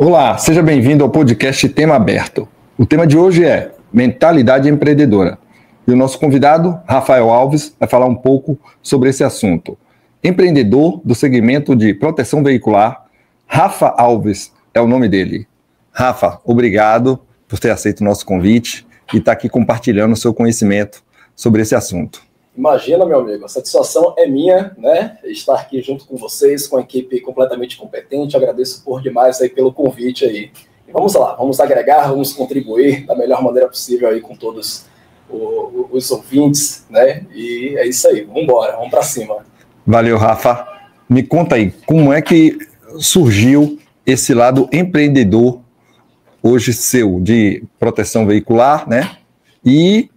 Olá, seja bem-vindo ao podcast Tema Aberto. O tema de hoje é mentalidade empreendedora. E o nosso convidado, Rafael Alves, vai falar um pouco sobre esse assunto. Empreendedor do segmento de proteção veicular, Rafa Alves é o nome dele. Rafa, obrigado por ter aceito o nosso convite e estar aqui compartilhando o seu conhecimento sobre esse assunto. Imagina, meu amigo, a satisfação é minha, né? Estar aqui junto com vocês, com a equipe completamente competente. Agradeço por demais aí pelo convite aí. E vamos lá, vamos agregar, vamos contribuir da melhor maneira possível aí com todos os ouvintes, né? E é isso aí, vamos embora, vamos para cima. Valeu, Rafa. Me conta aí, como é que surgiu esse lado empreendedor hoje seu, de proteção veicular, né? E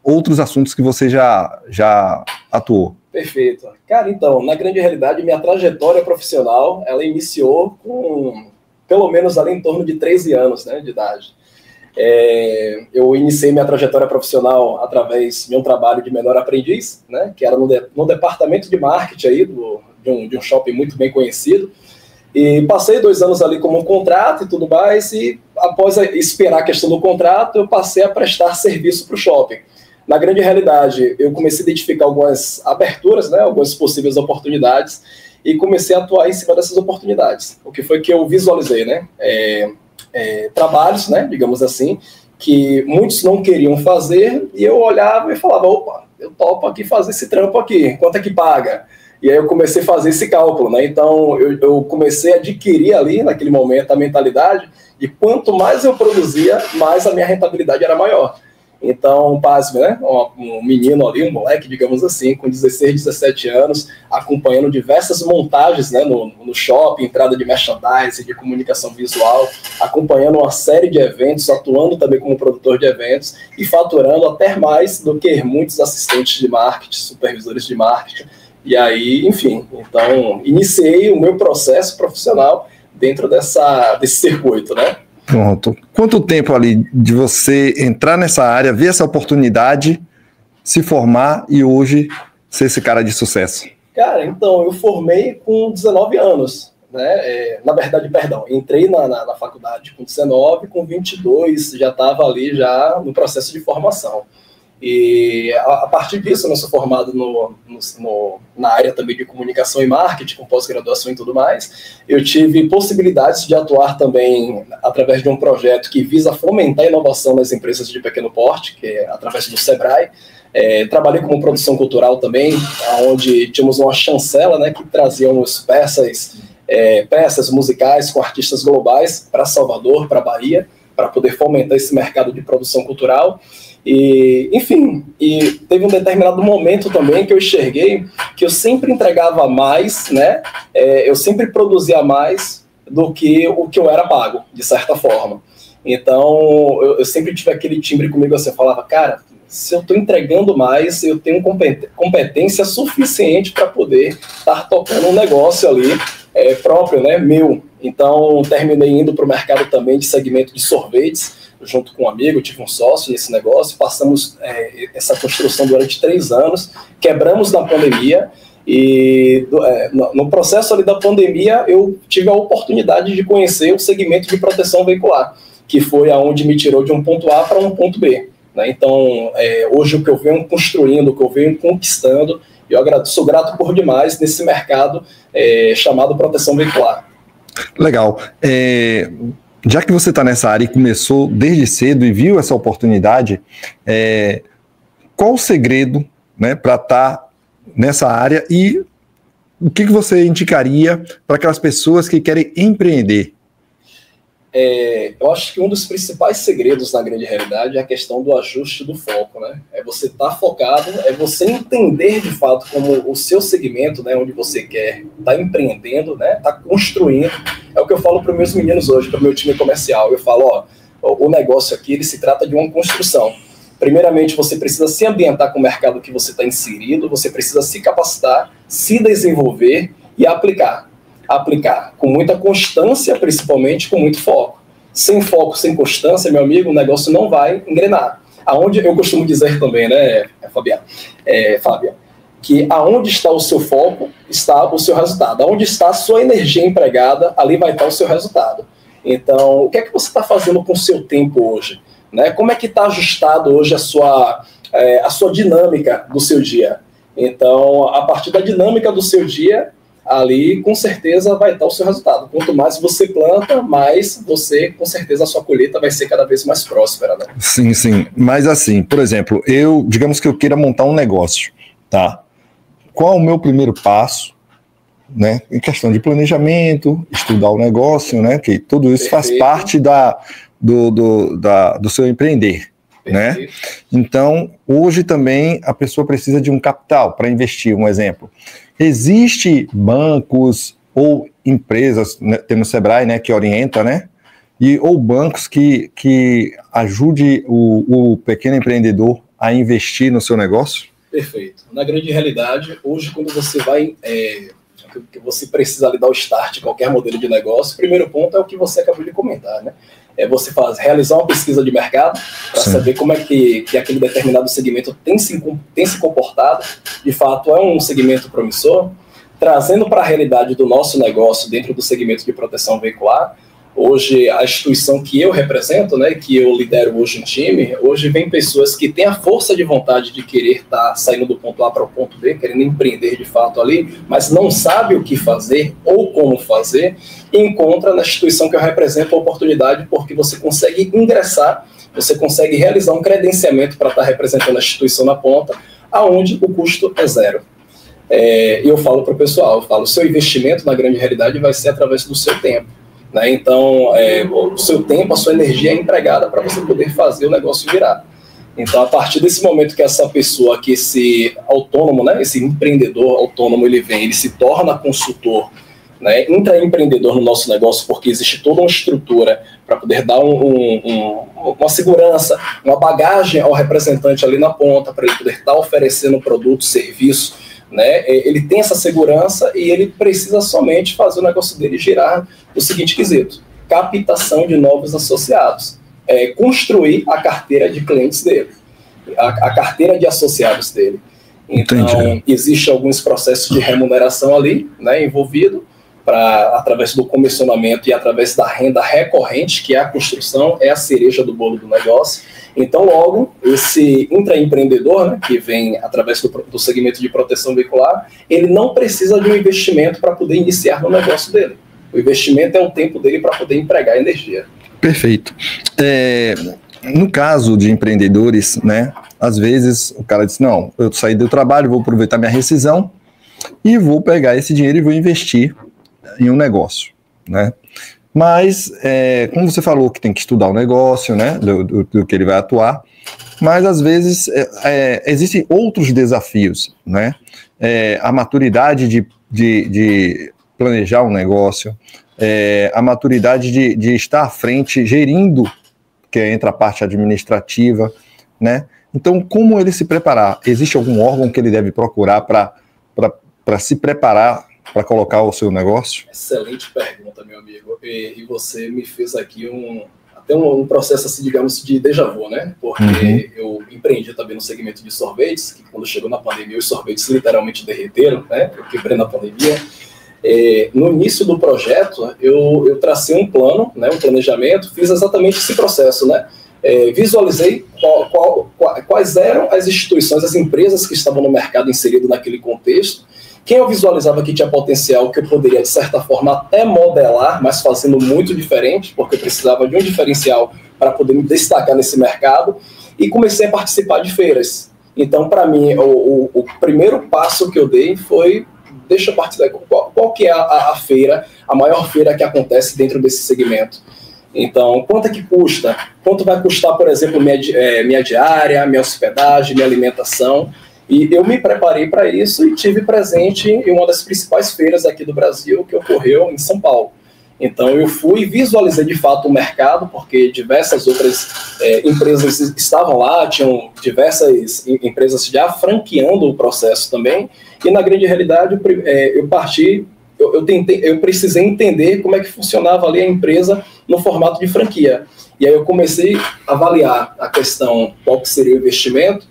outros assuntos que você já atuou. Perfeito. Cara, então, na grande realidade, minha trajetória profissional, ela iniciou com, pelo menos ali em torno de 13 anos, né, de idade. Eu iniciei minha trajetória profissional através de um trabalho de menor aprendiz, né, que era no departamento de marketing aí de um shopping muito bem conhecido. E passei 2 anos ali como um contrato e tudo mais, e após esperar a questão do contrato, eu passei a prestar serviço para o shopping. Na grande realidade, eu comecei a identificar algumas aberturas, né, algumas possíveis oportunidades, e comecei a atuar em cima dessas oportunidades. O que foi que eu visualizei, né? Trabalhos, né, digamos assim, que muitos não queriam fazer, e eu olhava e falava, opa, eu topo aqui fazer esse trampo aqui, quanto é que paga? E aí eu comecei a fazer esse cálculo, né? Então eu comecei a adquirir ali, naquele momento, a mentalidade de quanto mais eu produzia, mais a minha rentabilidade era maior. Então, pasme, né? Um menino ali, um moleque, digamos assim, com 16, 17 anos, acompanhando diversas montagens, né, no shopping, entrada de merchandising, de comunicação visual, acompanhando uma série de eventos, atuando também como produtor de eventos e faturando até mais do que muitos assistentes de marketing, supervisores de marketing. E aí, enfim, então, iniciei o meu processo profissional dentro desse circuito, né? Pronto. Quanto tempo ali de você entrar nessa área, ver essa oportunidade, se formar e hoje ser esse cara de sucesso? Cara, então, eu formei com 19 anos, né? Na verdade, perdão, entrei na faculdade com 19, com 22 já estava ali já no processo de formação. E a partir disso, eu sou formado na área também de comunicação e marketing, com pós-graduação e tudo mais. Eu tive possibilidades de atuar também através de um projeto que visa fomentar a inovação nas empresas de pequeno porte, que é através do Sebrae. Trabalhei como produção cultural também, onde tínhamos uma chancela, né, que trazíamos peças musicais com artistas globais para Salvador, para Bahia, para poder fomentar esse mercado de produção cultural. E, enfim, e teve um determinado momento também que eu enxerguei que eu sempre entregava mais, né? Eu sempre produzia mais do que o que eu era pago, de certa forma. Então, eu sempre tive aquele timbre comigo assim, eu falava, cara, se eu estou entregando mais, eu tenho competência suficiente para poder estar tocando um negócio ali próprio, né, meu. Então, terminei indo para o mercado também de segmento de sorvetes, junto com um amigo, tive um sócio nesse negócio, passamos essa construção durante 3 anos, quebramos na pandemia, e no processo ali da pandemia eu tive a oportunidade de conhecer o segmento de proteção veicular, que foi aonde me tirou de um ponto A para um ponto B. Né? Então, hoje o que eu venho construindo, o que eu venho conquistando, eu sou grato por demais nesse mercado chamado proteção veicular. Legal. Já que você está nessa área e começou desde cedo e viu essa oportunidade, qual o segredo, né, para estar nessa área e o que você indicaria para aquelas pessoas que querem empreender? Eu acho que um dos principais segredos na grande realidade é a questão do ajuste do foco, né? É você estar focado, é você entender de fato como o seu segmento, né, onde você quer estar empreendendo, né, estar construindo. É o que eu falo para os meus meninos hoje, para o meu time comercial. Eu falo, o negócio aqui ele se trata de uma construção. Primeiramente, você precisa se ambientar com o mercado que você está inserido, você precisa se capacitar, se desenvolver e aplicar. Aplicar com muita constância, principalmente com muito foco. Sem foco, sem constância, meu amigo, o negócio não vai engrenar. Aonde eu costumo dizer também, né, Fábia, que aonde está o seu foco, está o seu resultado. Aonde está a sua energia empregada, ali vai estar o seu resultado. Então, o que é que você está fazendo com o seu tempo hoje? Né? Como é que está ajustado hoje a sua dinâmica do seu dia? Então, a partir da dinâmica do seu dia, ali com certeza vai estar o seu resultado. Quanto mais você planta, mais você, com certeza, a sua colheita vai ser cada vez mais próspera, né? Sim, sim. Mas assim, por exemplo, digamos que eu queira montar um negócio, tá? Qual é o meu primeiro passo, né? Em questão de planejamento, estudar o negócio, né? Que tudo isso faz parte do seu empreender, né? Então, hoje também a pessoa precisa de um capital para investir, um exemplo. Existe bancos ou empresas, né, temos o Sebrae, né, que orienta, né, ou bancos que ajude o pequeno empreendedor a investir no seu negócio? Perfeito. Na grande realidade, hoje, quando você vai, que você precisa ali dar o start em qualquer modelo de negócio, o primeiro ponto é o que você acabou de comentar, né? É você realizar uma pesquisa de mercado para saber como é que aquele determinado segmento tem se comportado. De fato, é um segmento promissor, trazendo para a realidade do nosso negócio dentro do segmento de proteção veicular. Hoje, a instituição que eu represento, né, que eu lidero hoje um time, hoje vem pessoas que têm a força de vontade de querer estar saindo do ponto A para o ponto B, querendo empreender de fato ali, mas não sabe o que fazer ou como fazer, e encontra na instituição que eu represento a oportunidade, porque você consegue ingressar, você consegue realizar um credenciamento para estar representando a instituição na ponta, aonde o custo é zero. E eu falo para o pessoal, o seu investimento na grande realidade vai ser através do seu tempo. Né? Então, o seu tempo, a sua energia é empregada para você poder fazer o negócio virar. Então, a partir desse momento que essa pessoa, que esse autônomo, né, esse empreendedor autônomo, ele se torna consultor, né, intraempreendedor no nosso negócio, porque existe toda uma estrutura para poder dar uma segurança, uma bagagem ao representante ali na ponta, para ele poder estar oferecendo produto, serviço, né? Ele tem essa segurança e ele precisa somente fazer o negócio dele girar no seguinte quesito: captação de novos associados, construir a carteira de clientes dele, a carteira de associados dele. Então, existe alguns processos de remuneração ali, né, envolvido, através do comissionamento e através da renda recorrente, que é a construção, é a cereja do bolo do negócio. Então, logo, esse intraempreendedor, né, que vem através do segmento de proteção veicular, ele não precisa de um investimento para poder iniciar no negócio dele. O investimento é o tempo dele para poder empregar energia. Perfeito. No caso de empreendedores, né, às vezes o cara diz, não, eu saí do trabalho, vou aproveitar minha rescisão e vou pegar esse dinheiro e vou investir em um negócio, né? Mas, como você falou que tem que estudar o negócio, né, do que ele vai atuar, mas às vezes existem outros desafios, né? A maturidade de planejar um negócio, a maturidade de estar à frente, gerindo, que entra a parte administrativa, né? Então, como ele se preparar? Existe algum órgão que ele deve procurar para se preparar para colocar o seu negócio? Excelente pergunta, meu amigo. E você me fez aqui até um processo, assim, digamos, de déjà vu, né? Porque eu empreendi também no segmento de sorvetes, que quando chegou na pandemia, os sorvetes literalmente derreteram, né? Eu quebrei na pandemia. No início do projeto, eu tracei um plano, né, um planejamento, fiz exatamente esse processo, né? Visualizei quais eram as instituições, as empresas que estavam no mercado inserido naquele contexto, quem eu visualizava que tinha potencial, que eu poderia, de certa forma, até modelar, mas fazendo muito diferente, porque eu precisava de um diferencial para poder me destacar nesse mercado, e comecei a participar de feiras. Então, para mim, o primeiro passo que eu dei foi, deixa eu participar, qual que é a feira, a maior feira que acontece dentro desse segmento. Então, quanto é que custa? Quanto vai custar, por exemplo, minha diária, minha hospedagem, minha alimentação? E eu me preparei para isso e tive presente em uma das principais feiras aqui do Brasil, que ocorreu em São Paulo. Então, eu fui e visualizei de fato o mercado, porque diversas outras empresas estavam lá, tinham diversas empresas já franqueando o processo também, e na grande realidade eu precisei entender como é que funcionava ali a empresa no formato de franquia. E aí eu comecei a avaliar a questão, qual que seria o investimento,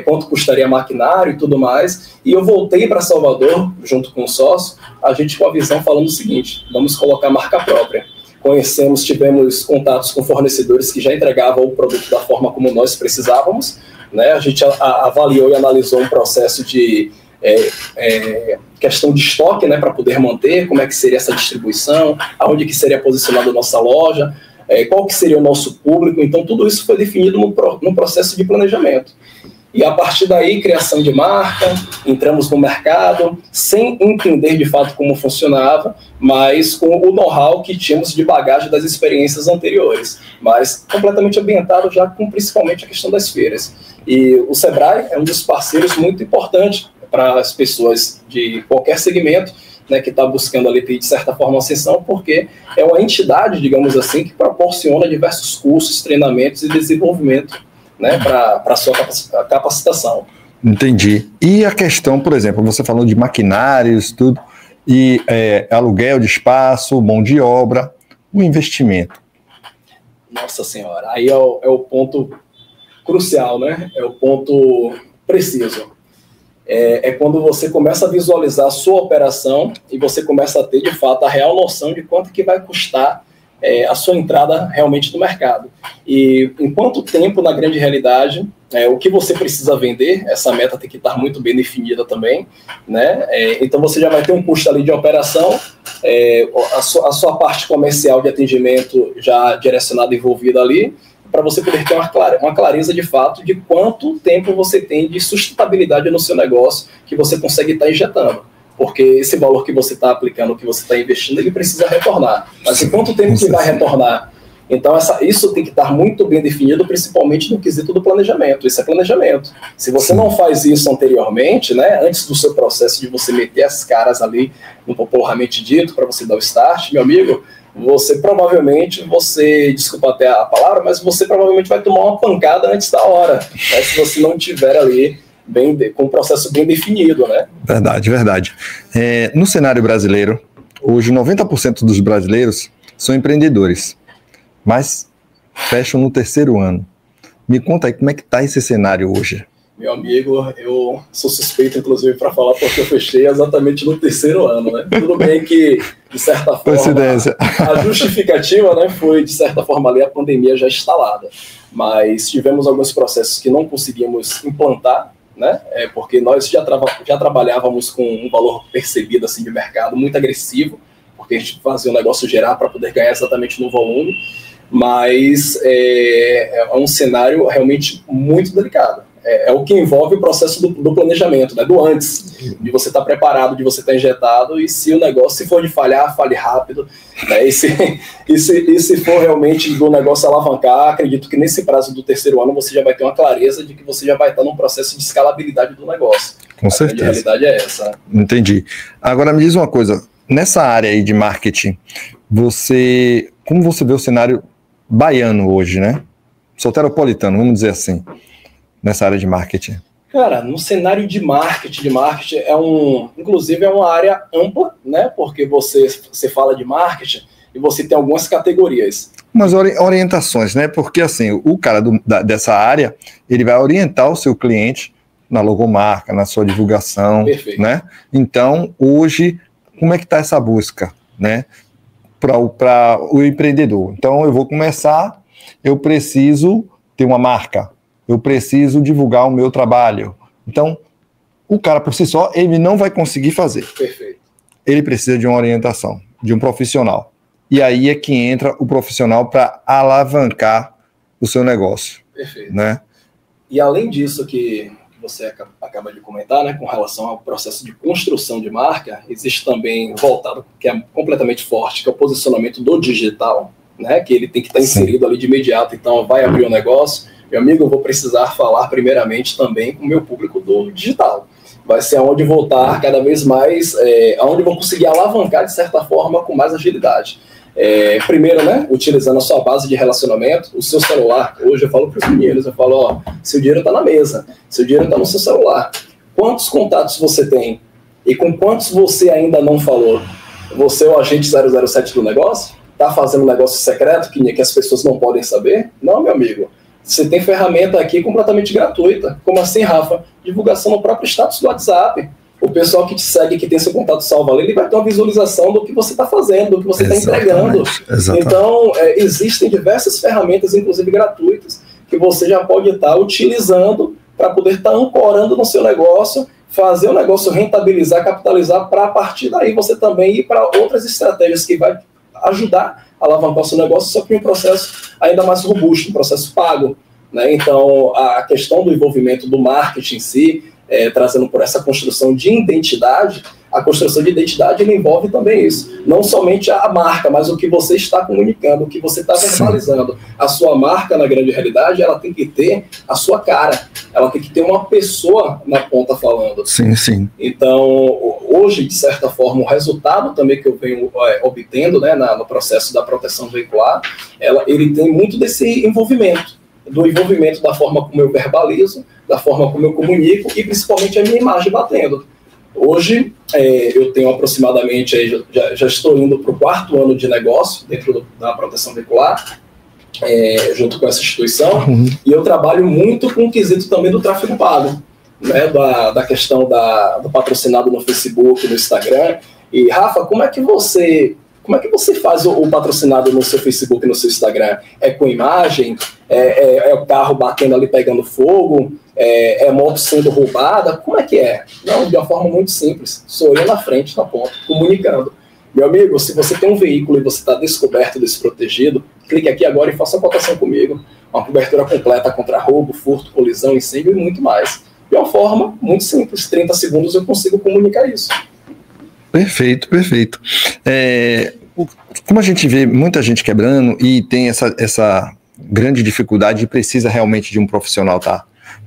quanto custaria maquinário e tudo mais, e eu voltei para Salvador, junto com o sócio, a gente com a visão falando o seguinte: vamos colocar marca própria. tivemos contatos com fornecedores que já entregavam o produto da forma como nós precisávamos, né? A gente avaliou e analisou um processo de questão de estoque, né, para poder manter, como é que seria essa distribuição, aonde que seria posicionada a nossa loja, qual que seria o nosso público. Então tudo isso foi definido no processo de planejamento. E a partir daí, criação de marca, entramos no mercado, sem entender de fato como funcionava, mas com o know-how que tínhamos de bagagem das experiências anteriores, mas completamente ambientado já com principalmente a questão das feiras. E o Sebrae é um dos parceiros muito importantes para as pessoas de qualquer segmento, né, que está buscando ali, de certa forma, ascensão, porque é uma entidade, digamos assim, que proporciona diversos cursos, treinamentos e desenvolvimento, né, para a sua capacitação. Entendi. E a questão, por exemplo, você falou de maquinários, tudo, e aluguel de espaço, mão de obra, o investimento. Nossa Senhora, aí é o ponto crucial, né? É o ponto preciso. É quando você começa a visualizar a sua operação e você começa a ter, de fato, a real noção de quanto que vai custar a sua entrada realmente no mercado. E em quanto tempo, na grande realidade, o que você precisa vender, essa meta tem que estar muito bem definida também, né? Então você já vai ter um custo ali de operação, a sua parte comercial de atendimento já direcionada, envolvida ali, para você poder ter uma clareza de fato de quanto tempo você tem de sustentabilidade no seu negócio que você consegue estar injetando. Porque esse valor que você está aplicando, que você está investindo, ele precisa retornar. Mas em quanto tempo que vai retornar? Então, isso tem que estar muito bem definido, principalmente no quesito do planejamento. Isso é planejamento. Se você não faz isso anteriormente, né, antes do seu processo de você meter as caras ali, no popularmente dito, para você dar o start, meu amigo, desculpa até a palavra, mas você provavelmente vai tomar uma pancada antes da hora, né, se você não tiver ali com o processo bem definido, né? Verdade. No cenário brasileiro, hoje 90% dos brasileiros são empreendedores, mas fecham no terceiro ano. Me conta aí como é que está esse cenário hoje. Meu amigo, eu sou suspeito, inclusive, para falar, porque eu fechei exatamente no terceiro ano, né? Tudo bem que, de certa forma, a justificativa, né, foi, de certa forma, ali a pandemia já instalada. Mas tivemos alguns processos que não conseguimos implantar, né? Porque nós já trabalhávamos com um valor percebido assim, de mercado muito agressivo, porque a gente fazia o negócio gerar para poder ganhar exatamente no volume, mas é um cenário realmente muito delicado. É o que envolve o processo do planejamento, né? Do antes, de você estar preparado, de você estar injetado, e se o negócio, se for de falhar, fale rápido, né? E se for realmente do negócio alavancar, acredito que nesse prazo do terceiro ano você já vai ter uma clareza de que você já vai estar num processo de escalabilidade do negócio. Com certeza. A realidade é essa. Entendi. Agora me diz uma coisa, nessa área aí de marketing, como você vê o cenário baiano hoje, né? Soteropolitano, vamos dizer assim, nessa área de marketing? Cara, no cenário de marketing inclusive é uma área ampla, né? Porque você fala de marketing e você tem algumas categorias. Umas orientações, né? Porque assim, o cara dessa área, ele vai orientar o seu cliente na logomarca, na sua divulgação. Perfeito. Né? Então, hoje, como é que está essa busca, né? Para o empreendedor. Então, eu vou começar, eu preciso ter uma marca, eu preciso divulgar o meu trabalho. Então, o cara por si só, ele não vai conseguir fazer. Perfeito. Ele precisa de uma orientação, de um profissional. E aí é que entra o profissional para alavancar o seu negócio. Perfeito. Né? E além disso que você acaba de comentar, né, com relação ao processo de construção de marca, existe também voltado, que é completamente forte, que é o posicionamento do digital, né, que ele tem que estar inserido ali de imediato. Então, vai abrir um negócio, meu amigo, eu vou precisar falar primeiramente também com o meu público do digital. Vai ser onde vou estar cada vez mais, onde vou conseguir alavancar, de certa forma, com mais agilidade. Primeiro, né, utilizando a sua base de relacionamento, o seu celular. Hoje eu falo para os meninos, eu falo, ó, seu dinheiro está na mesa, seu dinheiro está no seu celular. Quantos contatos você tem? E com quantos você ainda não falou? Você é o agente 007 do negócio? Está fazendo um negócio secreto que as pessoas não podem saber? Não, meu amigo. Você tem ferramenta aqui completamente gratuita. Como assim, Rafa? Divulgação no próprio status do WhatsApp. O pessoal que te segue, que tem seu contato salvo ali, ele vai ter uma visualização do que você está fazendo, do que você está entregando. Exatamente. Então, existem diversas ferramentas, inclusive gratuitas, que você já pode estar utilizando para poder estar ancorando no seu negócio, fazer o negócio rentabilizar, capitalizar, para a partir daí você também ir para outras estratégias que vai ajudar a alavancar o seu negócio, só que um processo ainda mais robusto, um processo pago, né? Então, a questão do envolvimento do marketing em si, trazendo por essa construção de identidade, a construção de identidade ele envolve também isso. Não somente a marca, mas o que você está comunicando, o que você está verbalizando. A sua marca, na grande realidade, ela tem que ter a sua cara. Ela tem que ter uma pessoa na ponta falando. Sim, sim. Então, hoje, de certa forma, o resultado também que eu venho obtendo, né, no processo da proteção veicular, ele tem muito desse envolvimento. Do envolvimento da forma como eu verbalizo, da forma como eu comunico e principalmente a minha imagem batendo. Hoje, eu tenho aproximadamente, já estou indo para o 4º ano de negócio dentro da proteção veicular, junto com essa instituição, e eu trabalho muito com o quesito também do tráfego pago, né, da questão do patrocinado no Facebook, no Instagram. E, Rafa, como é que você faz o patrocinado no seu Facebook e no seu Instagram? É com imagem? É o carro batendo ali, pegando fogo? É moto sendo roubada? Como é que é? Não, de uma forma muito simples. Sou eu na frente, na ponta, comunicando. Meu amigo, se você tem um veículo e você está descoberto, desprotegido, clique aqui agora e faça a cotação comigo. Uma cobertura completa contra roubo, furto, colisão, incêndio e muito mais. De uma forma muito simples. 30 segundos eu consigo comunicar isso. Perfeito, perfeito. Como a gente vê muita gente quebrando e tem essa grande dificuldade e precisa realmente de um profissional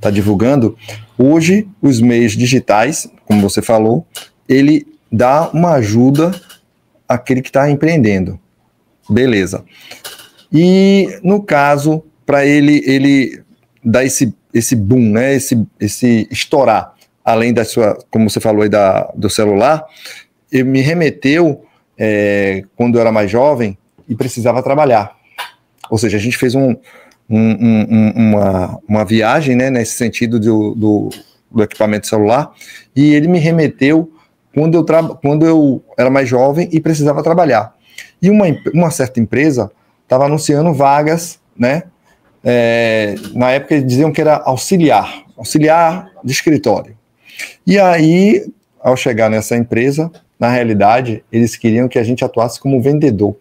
tá divulgando, hoje os meios digitais, como você falou, ele dá uma ajuda àquele que está empreendendo. Beleza. E no caso, para ele dar esse boom, né, esse estourar, além da sua, como você falou aí do celular, ele me remeteu quando eu era mais jovem e precisava trabalhar. Ou seja, a gente fez uma viagem, né, nesse sentido do equipamento celular, e ele me remeteu quando eu era mais jovem e precisava trabalhar. E uma certa empresa estava anunciando vagas, né? Na época eles diziam que era auxiliar de escritório. E aí, ao chegar nessa empresa, na realidade, eles queriam que a gente atuasse como vendedor.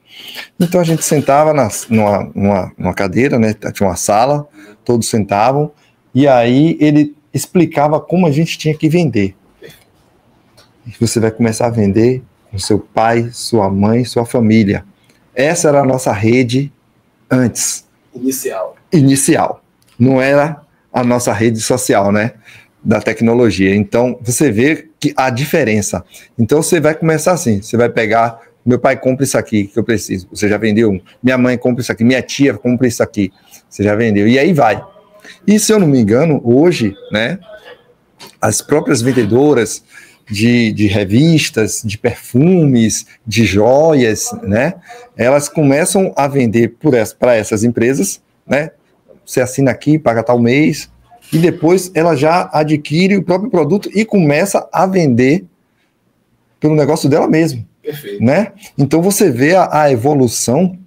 Então a gente sentava numa cadeira, né? Tinha uma sala, todos sentavam, e aí ele explicava como a gente tinha que vender. Você vai começar a vender com seu pai, sua mãe, sua família. Essa era a nossa rede antes. Inicial. Não era a nossa rede social, né? Da tecnologia. Então, você vê que a diferença. Então, você vai começar assim, você vai pegar, meu pai compra isso aqui que eu preciso, você já vendeu. Minha mãe compra isso aqui, minha tia compra isso aqui, você já vendeu. E aí vai. E se eu não me engano, hoje, né, as próprias vendedoras de revistas, de perfumes, de joias, né, elas começam a vender para essas empresas, né, você assina aqui, paga tal mês, e depois ela já adquire o próprio produto e começa a vender pelo negócio dela mesma. Perfeito. Né? Então você vê a evolução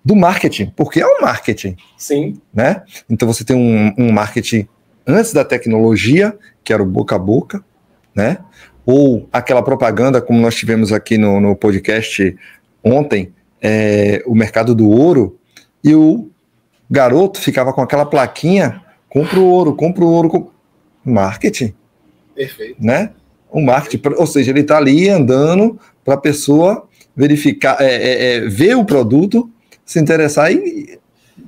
do marketing, porque é um marketing. Sim. Né? Então você tem um marketing antes da tecnologia, que era o boca a boca, né? Ou aquela propaganda, como nós tivemos aqui no podcast ontem, o mercado do ouro, e o garoto ficava com aquela plaquinha: compra o ouro. Marketing. Perfeito. Né? Um marketing, ou seja, ele está ali andando para a pessoa verificar, ver o produto, se interessar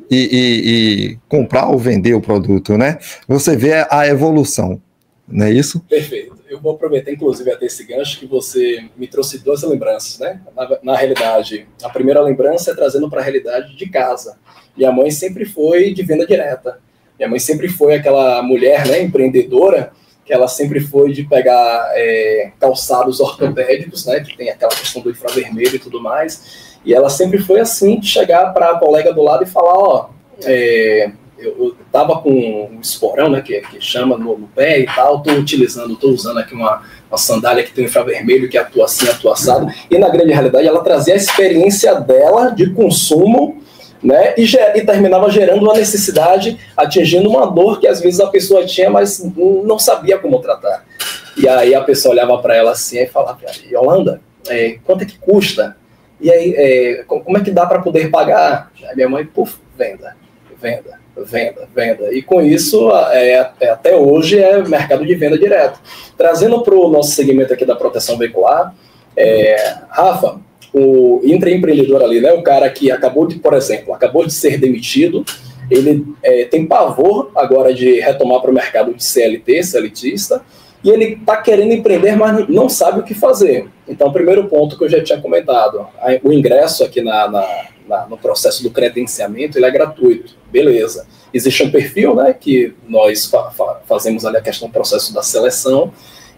e comprar ou vender o produto, né? Você vê a evolução, não é isso? Perfeito. Eu vou aproveitar, inclusive, até esse gancho que você me trouxe 2 lembranças, né? Na realidade, a primeira lembrança é trazendo para a realidade de casa. Minha mãe sempre foi de venda direta. Minha mãe sempre foi aquela mulher, né, empreendedora, que ela sempre foi de pegar calçados ortopédicos, né, que tem aquela questão do infravermelho e tudo mais, e ela sempre foi assim, de chegar para a colega do lado e falar: eu tava com um esporão, né, que chama no pé e tal, tô usando aqui uma sandália que tem um infravermelho que atua assim, atua assado, e na grande realidade ela trazia a experiência dela de consumo, né, e terminava gerando uma necessidade, atingindo uma dor que às vezes a pessoa tinha, mas não sabia como tratar. E aí a pessoa olhava para ela assim e falava: Yolanda, quanto é que custa? E aí, como é que dá para poder pagar? Aí minha mãe, venda. E com isso, até hoje, é mercado de venda direto. Trazendo para o nosso segmento aqui da proteção veicular, Rafa, o intraempreendedor ali, né, o cara que acabou de ser demitido, ele tem pavor agora de retomar para o mercado de CLTista, e ele está querendo empreender, mas não sabe o que fazer. Então, o primeiro ponto que eu já tinha comentado, o ingresso aqui no processo do credenciamento, ele é gratuito, beleza. Existe um perfil, né, que nós fazemos ali a questão do processo da seleção,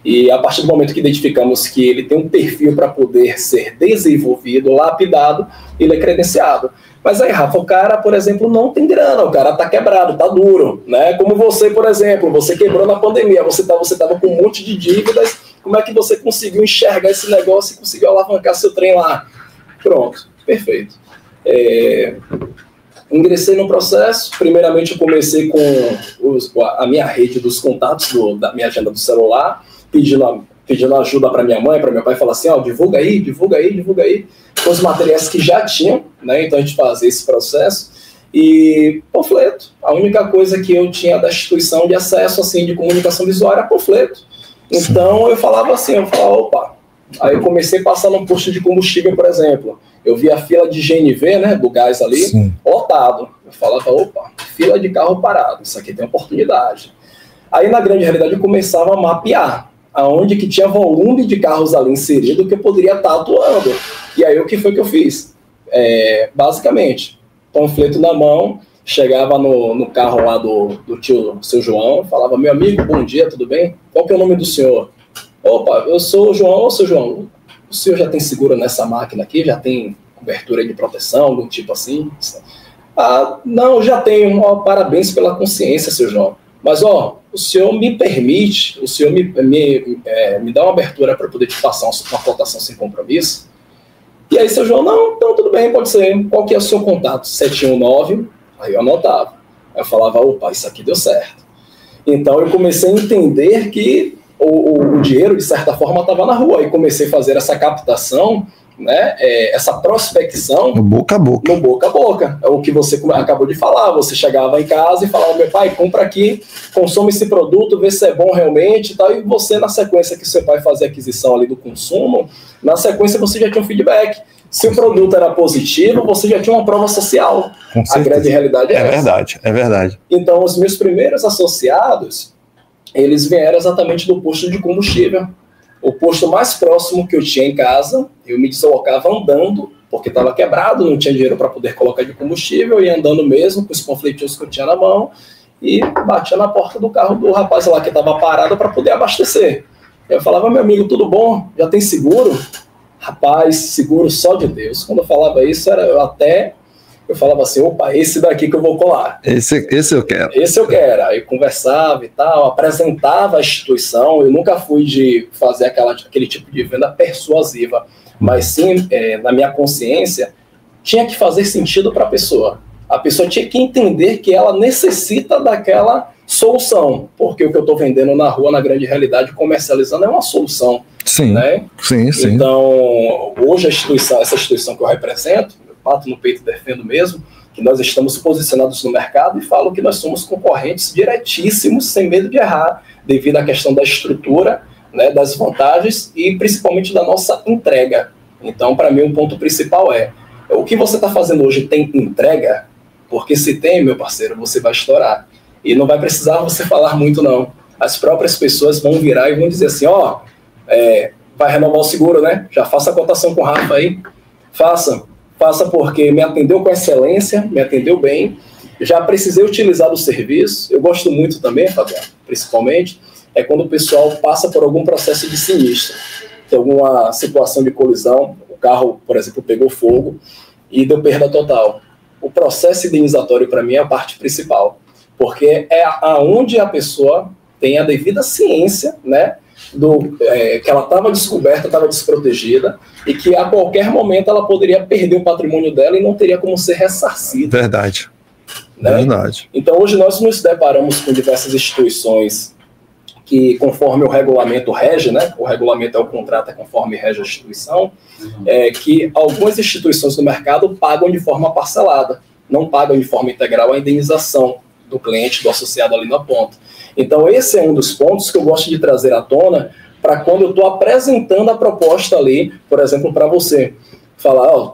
e a partir do momento que identificamos que ele tem um perfil para poder ser desenvolvido, lapidado, ele é credenciado. Mas aí, Rafa, o cara, por exemplo, não tem grana, o cara tá quebrado, tá duro, né? Como você, por exemplo, você quebrou na pandemia, você tava com um monte de dívidas, como é que você conseguiu enxergar esse negócio e conseguiu alavancar seu trem lá? Pronto, perfeito. Ingressei no processo, primeiramente eu comecei com a minha rede dos contatos da minha agenda do celular, pedindo ajuda para minha mãe, para meu pai, falar assim, divulga aí, com os materiais que já tinham, né? Então a gente fazia esse processo, e panfleto, a única coisa que eu tinha da instituição de acesso, assim, de comunicação visual era panfleto. Então eu falava assim, opa, aí eu comecei a passar num posto de combustível, por exemplo, eu vi a fila de GNV, né, do gás ali, lotado, eu falava, opa, fila de carro parado, isso aqui tem oportunidade. Aí na grande realidade eu começava a mapear aonde que tinha volume de carros ali inserido que eu poderia estar atuando. E aí o que foi que eu fiz? Basicamente, panfleto na mão, chegava no carro lá do tio, seu João, falava, meu amigo, bom dia, tudo bem? Qual que é o nome do senhor? Opa, eu sou o João, seu João, o senhor já tem seguro nessa máquina aqui? Já tem cobertura de proteção, algum tipo assim? Não, já tenho, parabéns pela consciência, seu João. Mas, o senhor me permite, o senhor me dá uma abertura para poder te passar uma cotação sem compromisso? E aí, seu João, não, então tudo bem, pode ser. Qual que é o seu contato? 719, aí eu anotava. Aí eu falava, opa, isso aqui deu certo. Então, eu comecei a entender que o dinheiro, de certa forma, estava na rua. E comecei a fazer essa captação, né, essa prospecção no boca a boca. No boca a boca. É o que você acabou de falar. Você chegava em casa e falava, meu pai, compra aqui, consome esse produto, vê se é bom realmente e tal. E você, na sequência que seu pai fazia a aquisição ali do consumo, na sequência você já tinha um feedback. Se o produto era positivo, você já tinha uma prova social. A grande realidade é essa. Verdade, é verdade. Então, os meus primeiros associados, eles vieram exatamente do posto de combustível. O posto mais próximo que eu tinha em casa, eu me deslocava andando, porque estava quebrado, não tinha dinheiro para poder colocar de combustível, e andando mesmo com os panfletinhos que eu tinha na mão, e batia na porta do carro do rapaz lá que estava parado para poder abastecer. Eu falava, meu amigo, tudo bom? Já tem seguro? Rapaz, seguro só de Deus. Quando eu falava isso, eu falava assim, opa, esse daqui que eu vou colar. Esse eu quero. Esse eu quero. Aí conversava e tal, apresentava a instituição. Eu nunca fui de fazer aquele tipo de venda persuasiva, mas sim, na minha consciência, tinha que fazer sentido para a pessoa. A pessoa tinha que entender que ela necessita daquela solução, porque o que eu estou vendendo na rua, na grande realidade, comercializando, é uma solução. Sim, né? sim. Então, hoje essa instituição que eu represento, bato no peito e defendo mesmo, que nós estamos posicionados no mercado e falo que nós somos concorrentes diretíssimos, sem medo de errar, devido à questão da estrutura, né, das vantagens e principalmente da nossa entrega. Então, para mim, o ponto principal é, o que você está fazendo hoje tem entrega? Porque se tem, meu parceiro, você vai estourar. E não vai precisar você falar muito, não. As próprias pessoas vão virar e vão dizer assim, vai renovar o seguro, né? Já faça a cotação com o Rafa aí. Faça porque me atendeu com excelência, me atendeu bem, já precisei utilizar do serviço. Eu gosto muito também, Fabiano, principalmente, quando o pessoal passa por algum processo de sinistro, tem alguma situação de colisão, o carro, por exemplo, pegou fogo e deu perda total. O processo indenizatório, para mim, é a parte principal. porque é aonde a pessoa tem a devida ciência, né, que ela estava descoberta, estava desprotegida, e que a qualquer momento ela poderia perder o patrimônio dela e não teria como ser ressarcida. Verdade. Né? Verdade. Então hoje nós nos deparamos com diversas instituições que, conforme o regulamento rege, né, o regulamento é o contrato, é conforme rege a instituição, que algumas instituições do mercado pagam de forma parcelada, não pagam de forma integral a indenização do cliente, do associado ali na ponta. Então esse é um dos pontos que eu gosto de trazer à tona para quando eu estou apresentando a proposta ali, por exemplo, para você. Falar,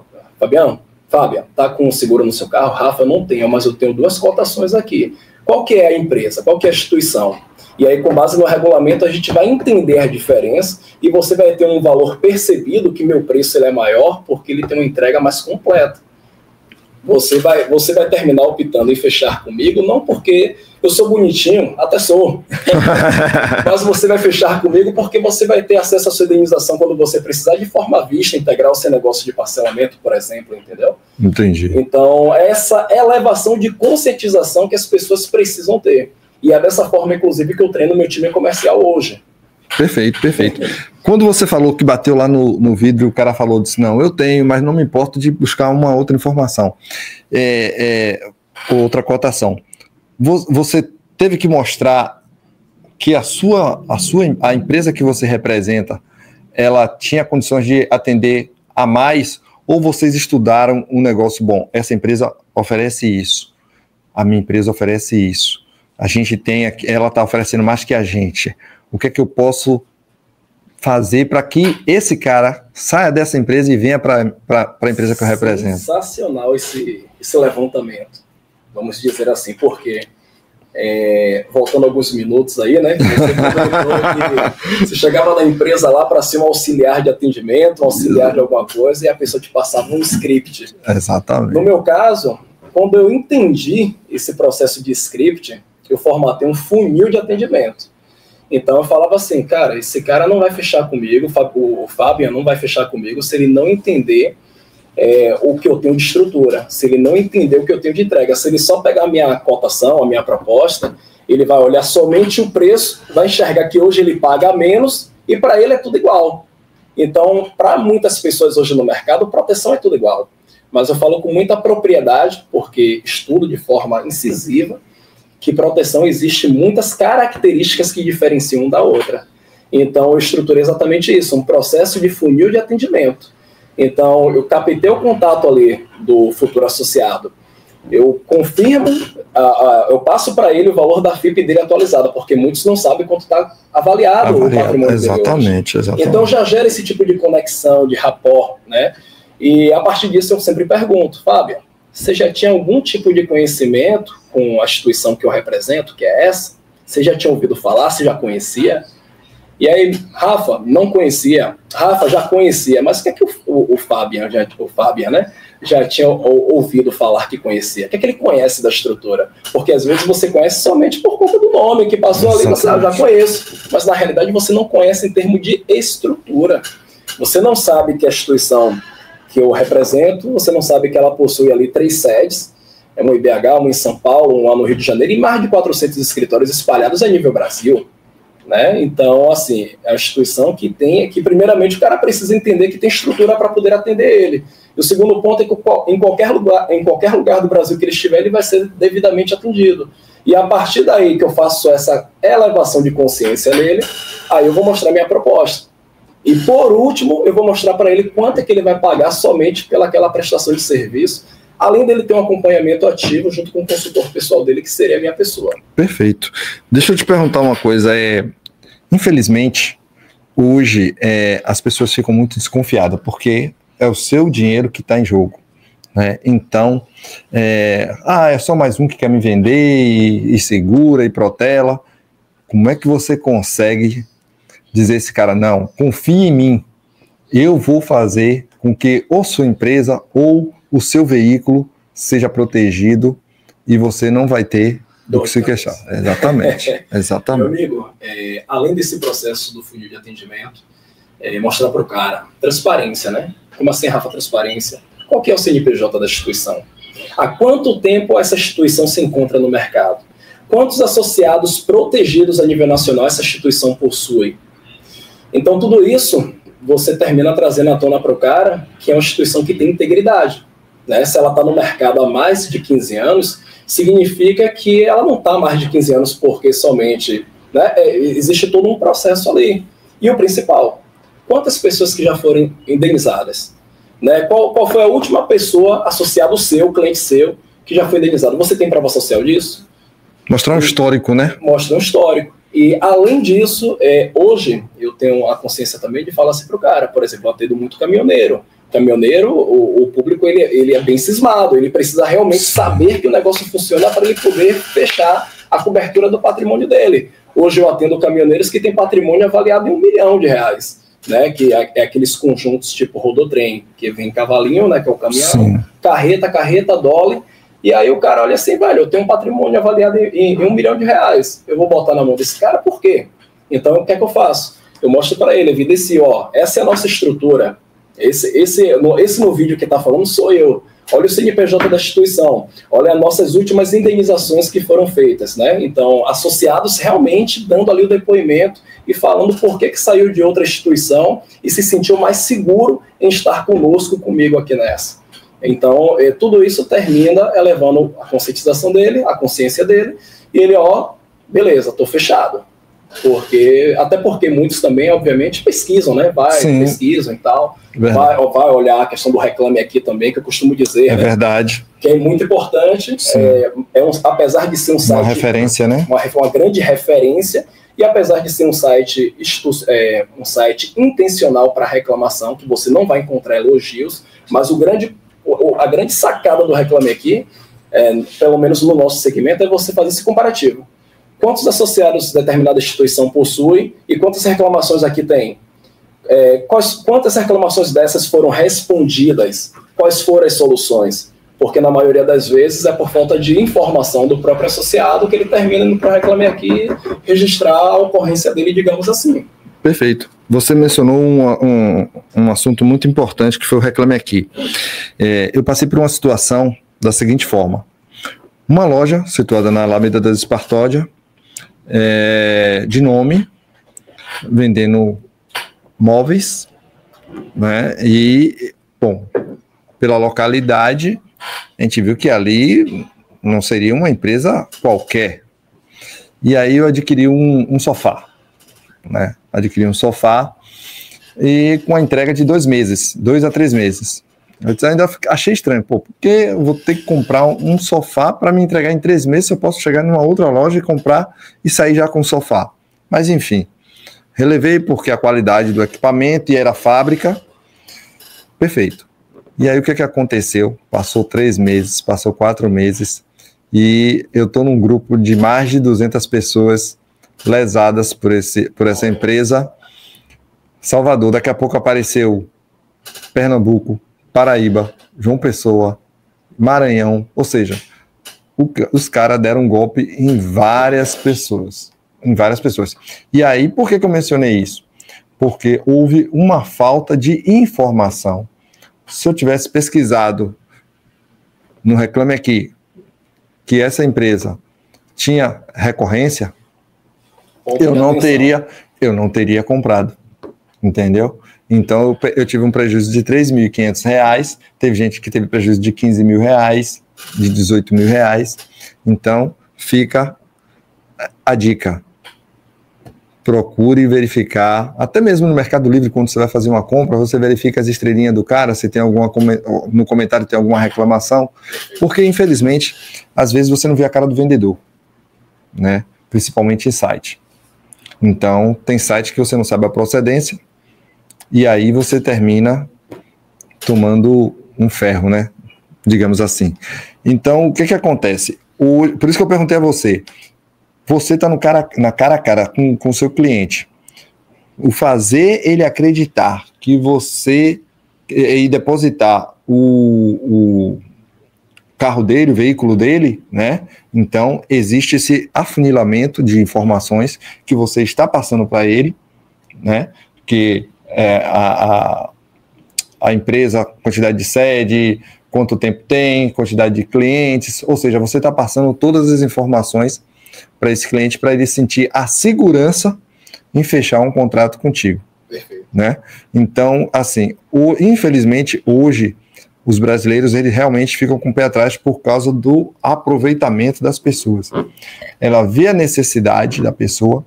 Fábia, tá com seguro no seu carro? Rafa, eu não tenho, mas eu tenho 2 cotações aqui. Qual que é a empresa? Qual que é a instituição? E aí, com base no regulamento, a gente vai entender a diferença e você vai ter um valor percebido que meu preço ele é maior porque ele tem uma entrega mais completa. Você vai terminar optando em fechar comigo, não porque eu sou bonitinho, até sou, mas você vai fechar comigo porque você vai ter acesso à sua indenização quando você precisar de forma à vista, integrar o seu negócio de parcelamento, por exemplo, entendeu? Entendi. Então, essa elevação de conscientização que as pessoas precisam ter. E é dessa forma, inclusive, que eu treino meu time comercial hoje. Perfeito, perfeito. Quando você falou que bateu lá no vidro, o cara falou, disse, não, eu tenho, mas não me importo de buscar uma outra informação, outra cotação. Você teve que mostrar que a empresa que você representa, ela tinha condições de atender a mais, ou vocês estudaram um negócio bom? Essa empresa oferece isso, a minha empresa oferece isso, ela está oferecendo mais que a gente. O que é que eu posso fazer para que esse cara saia dessa empresa e venha para a empresa que eu represento? Sensacional esse levantamento, vamos dizer assim, porque, voltando alguns minutos aí, né, você chegava na empresa lá para ser um auxiliar de atendimento, um auxiliar de alguma coisa, e a pessoa te passava um script. Exatamente. No meu caso, quando eu entendi esse processo de script, eu formatei um funil de atendimento. Então eu falava assim, cara, esse cara não vai fechar comigo, o Fábio não vai fechar comigo se ele não entender o que eu tenho de estrutura, se ele não entender o que eu tenho de entrega, se ele só pegar a minha cotação, a minha proposta, ele vai olhar somente o preço, vai enxergar que hoje ele paga menos e para ele é tudo igual. Então, para muitas pessoas hoje no mercado, proteção é tudo igual. Mas eu falo com muita propriedade, porque estudo de forma incisiva, que proteção existe muitas características que diferenciam uma da outra. Então, eu estruturei exatamente isso, um processo de funil de atendimento. Então, eu captei o contato ali do futuro associado, eu confirmo, eu passo para ele o valor da FIP dele atualizada, porque muitos não sabem quanto está avaliado o patrimônio exatamente, dele hoje. Exatamente. Então, já gera esse tipo de conexão, de rapport, né? E a partir disso eu sempre pergunto, Fábio, você já tinha algum tipo de conhecimento com a instituição que eu represento, que é essa? Você já tinha ouvido falar? Você já conhecia? E aí, Rafa, não conhecia. Rafa, já conhecia. Mas o que é que o Fabian, né, já tinha ouvido falar que conhecia? O que é que ele conhece da estrutura? Porque às vezes você conhece somente por conta do nome que passou ali, você já conheço. Mas na realidade você não conhece em termos de estrutura. Você não sabe que a instituição que eu represento, você não sabe que ela possui ali 3 sedes, uma em BH, uma em São Paulo, uma no Rio de Janeiro, e mais de 400 escritórios espalhados a nível Brasil. Né? Então, assim, é uma instituição que primeiramente o cara precisa entender que tem estrutura para poder atender ele. E o segundo ponto é que em qualquer lugar do Brasil que ele estiver, ele vai ser devidamente atendido. E a partir daí que eu faço essa elevação de consciência nele, aí eu vou mostrar minha proposta. E por último, eu vou mostrar para ele quanto é que ele vai pagar somente pelaquela prestação de serviço, além dele ter um acompanhamento ativo junto com o consultor pessoal dele, que seria a minha pessoa. Perfeito. Deixa eu te perguntar uma coisa. Infelizmente, hoje as pessoas ficam muito desconfiadas, porque é o seu dinheiro que está em jogo. Né? Então, é só mais um que quer me vender e segura e protela. Como é que você consegue dizer a esse cara, não, confie em mim, eu vou fazer com que ou sua empresa ou o seu veículo seja protegido e você não vai ter do que se queixar. Exatamente. Exatamente. Meu amigo, além desse processo do funil de atendimento, mostrar para o cara transparência, né? Como assim, Rafa, transparência? Qual que é o CNPJ da instituição? Há quanto tempo essa instituição se encontra no mercado? Quantos associados protegidos a nível nacional essa instituição possui? Então, tudo isso você termina trazendo à tona para o cara que é uma instituição que tem integridade. Né? Se ela está no mercado há mais de 15 anos, significa que ela não está há mais de 15 anos porque somente... Né? Existe todo um processo ali. E o principal, quantas pessoas que já foram indenizadas? Né? Qual foi a última pessoa associada ao seu, cliente seu, que já foi indenizado? Você tem prova social disso? Mostrar um histórico, né? Mostra um histórico. E, além disso, hoje, eu tenho a consciência também de falar assim para o cara, por exemplo, eu atendo muito caminhoneiro. Caminhoneiro, o público, ele é bem cismado, ele precisa realmente saber que o negócio funciona para ele poder fechar a cobertura do patrimônio dele. Hoje eu atendo caminhoneiros que têm patrimônio avaliado em R$1 milhão, né? Que é aqueles conjuntos tipo rodotrem, que vem cavalinho, né? Que é o caminhão, sim, carreta, dolly. E aí o cara olha assim, velho, eu tenho um patrimônio avaliado em R$1 milhão, eu vou botar na mão desse cara, por quê? Então, o que é que eu faço? Eu mostro para ele, evidencio, ó, essa é a nossa estrutura, esse no vídeo que está falando sou eu, olha o CNPJ da instituição, olha as nossas últimas indenizações que foram feitas, né? Então, associados realmente dando ali o depoimento e falando por que saiu de outra instituição e se sentiu mais seguro em estar comigo aqui nessa. Então, tudo isso termina elevando a conscientização dele, a consciência dele, e ele, ó, beleza, tô fechado. Até porque muitos também, obviamente, pesquisam, né? Pesquisam e tal. Vai olhar a questão do Reclame Aqui também, que eu costumo dizer. É, né? Verdade. Que é muito importante. Apesar de ser um site... Uma referência, né? Uma grande referência. E apesar de ser um site intencional para reclamação, que você não vai encontrar elogios, mas a grande sacada do Reclame Aqui, pelo menos no nosso segmento, é você fazer esse comparativo. Quantos associados determinada instituição possui e quantas reclamações aqui tem? Quantas reclamações dessas foram respondidas? Quais foram as soluções? Porque na maioria das vezes é por falta de informação do próprio associado que ele termina no Reclame Aqui registrar a ocorrência dele, digamos assim. Perfeito. Você mencionou um assunto muito importante que foi o Reclame Aqui. Eu passei por uma situação da seguinte forma. Uma loja situada na Alameda das Espartódia, de nome, vendendo móveis, né? E, bom, pela localidade, a gente viu que ali não seria uma empresa qualquer. E aí eu adquiri um sofá, né? Adquiri um sofá e com a entrega de 2 meses, 2 a 3 meses. Eu ainda achei estranho, porque eu vou ter que comprar um sofá para me entregar em 3 meses, se eu posso chegar numa outra loja e comprar e sair já com o sofá. Mas enfim, relevei porque a qualidade do equipamento e era fábrica, perfeito. E aí o que aconteceu? Passou 3 meses, passou 4 meses e eu estou num grupo de mais de 200 pessoas lesadas por essa empresa. Salvador, daqui a pouco apareceu Pernambuco, Paraíba, João Pessoa, Maranhão, ou seja, os caras deram um golpe em várias pessoas. E aí, por que eu mencionei isso? Porque houve uma falta de informação. Se eu tivesse pesquisado no Reclame Aqui que essa empresa tinha recorrência, eu não teria comprado, entendeu? Então, eu tive um prejuízo de R$3.500, teve gente que teve prejuízo de R$15 mil, de R$18 mil. Então, fica a dica. Procure verificar, até mesmo no Mercado Livre, quando você vai fazer uma compra, você verifica as estrelinhas do cara, se tem no comentário tem alguma reclamação, porque, infelizmente, às vezes você não vê a cara do vendedor, né? Principalmente em site. Então, tem site que você não sabe a procedência, e aí você termina tomando um ferro, né? Digamos assim. Então, o que acontece? Por isso que eu perguntei a você. Você está na cara a cara com o seu cliente. O fazer ele acreditar que você e depositar o carro dele, o veículo dele, né? Então, existe esse afunilamento de informações que você está passando para ele, né? Que a empresa, quantidade de sede, quanto tempo tem, quantidade de clientes, ou seja, você está passando todas as informações para esse cliente, para ele sentir a segurança em fechar um contrato contigo. Perfeito. Né? Então, assim, infelizmente, hoje, os brasileiros, eles realmente ficam com o pé atrás por causa do aproveitamento das pessoas. Ela vê a necessidade da pessoa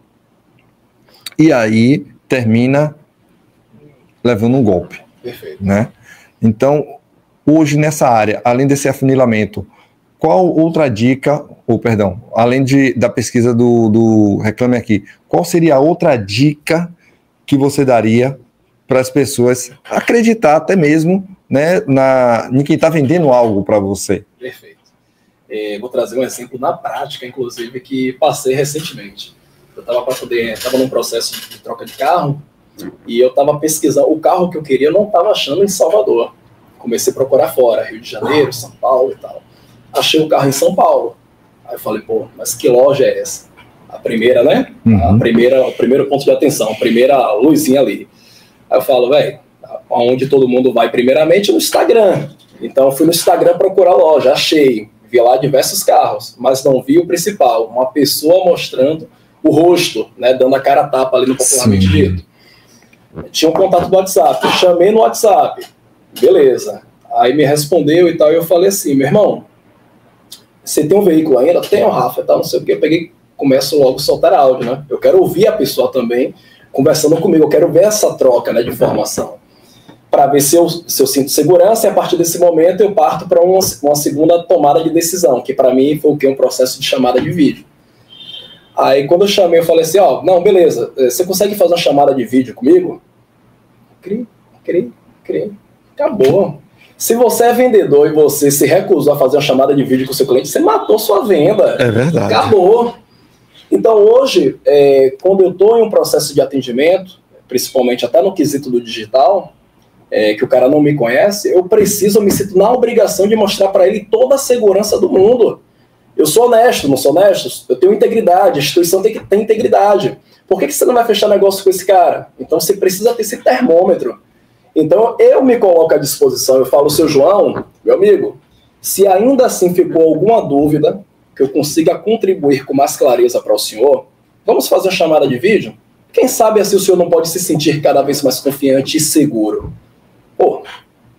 e aí termina levando um golpe. Perfeito. Né? Então, hoje nessa área, além desse afunilamento, qual outra dica, além da pesquisa do Reclame Aqui, qual seria a outra dica que você daria para as pessoas acreditar até mesmo, né, em quem está vendendo algo para você? Perfeito. Vou trazer um exemplo na prática, inclusive, que passei recentemente. Eu estava num processo de troca de carro e eu estava pesquisando o carro que eu queria, eu não estava achando em Salvador. Comecei a procurar fora, Rio de Janeiro, São Paulo e tal. Achei o carro em São Paulo. Aí eu falei, pô, mas que loja é essa? A primeira, né? Uhum. O primeiro ponto de atenção, a primeira luzinha ali. Aí eu falo, velho, aonde todo mundo vai primeiramente? No Instagram. Então eu fui no Instagram procurar a loja, achei. Vi lá diversos carros, mas não vi o principal, uma pessoa mostrando o rosto, né? Dando a cara a tapa ali no popularmente dito. Tinha um contato do WhatsApp, eu chamei no WhatsApp. Beleza. Aí me respondeu e tal, e eu falei assim, meu irmão, você tem um veículo ainda? Tenho, Rafa, e tal, não sei o que. Eu começo logo a soltar áudio, né? Eu quero ouvir a pessoa também conversando comigo, eu quero ver essa troca, né, de informação, para ver se eu sinto segurança, e a partir desse momento eu parto para uma segunda tomada de decisão, que para mim foi um processo de chamada de vídeo. Aí quando eu chamei, eu falei assim, não, beleza, você consegue fazer uma chamada de vídeo comigo? Cri. Acabou. Se você é vendedor e você se recusou a fazer uma chamada de vídeo com o seu cliente, você matou sua venda. É verdade. Acabou. Então hoje, quando eu estou em um processo de atendimento, principalmente até no quesito do digital, que o cara não me conhece, eu me sinto na obrigação de mostrar para ele toda a segurança do mundo. Eu sou honesto, não sou honesto? Eu tenho integridade, a instituição tem que ter integridade. Por que você não vai fechar negócio com esse cara? Então você precisa ter esse termômetro. Então eu me coloco à disposição, eu falo, seu João, meu amigo, se ainda assim ficou alguma dúvida, que eu consiga contribuir com mais clareza para o senhor, vamos fazer uma chamada de vídeo? Quem sabe assim o senhor não pode se sentir cada vez mais confiante e seguro. Pô,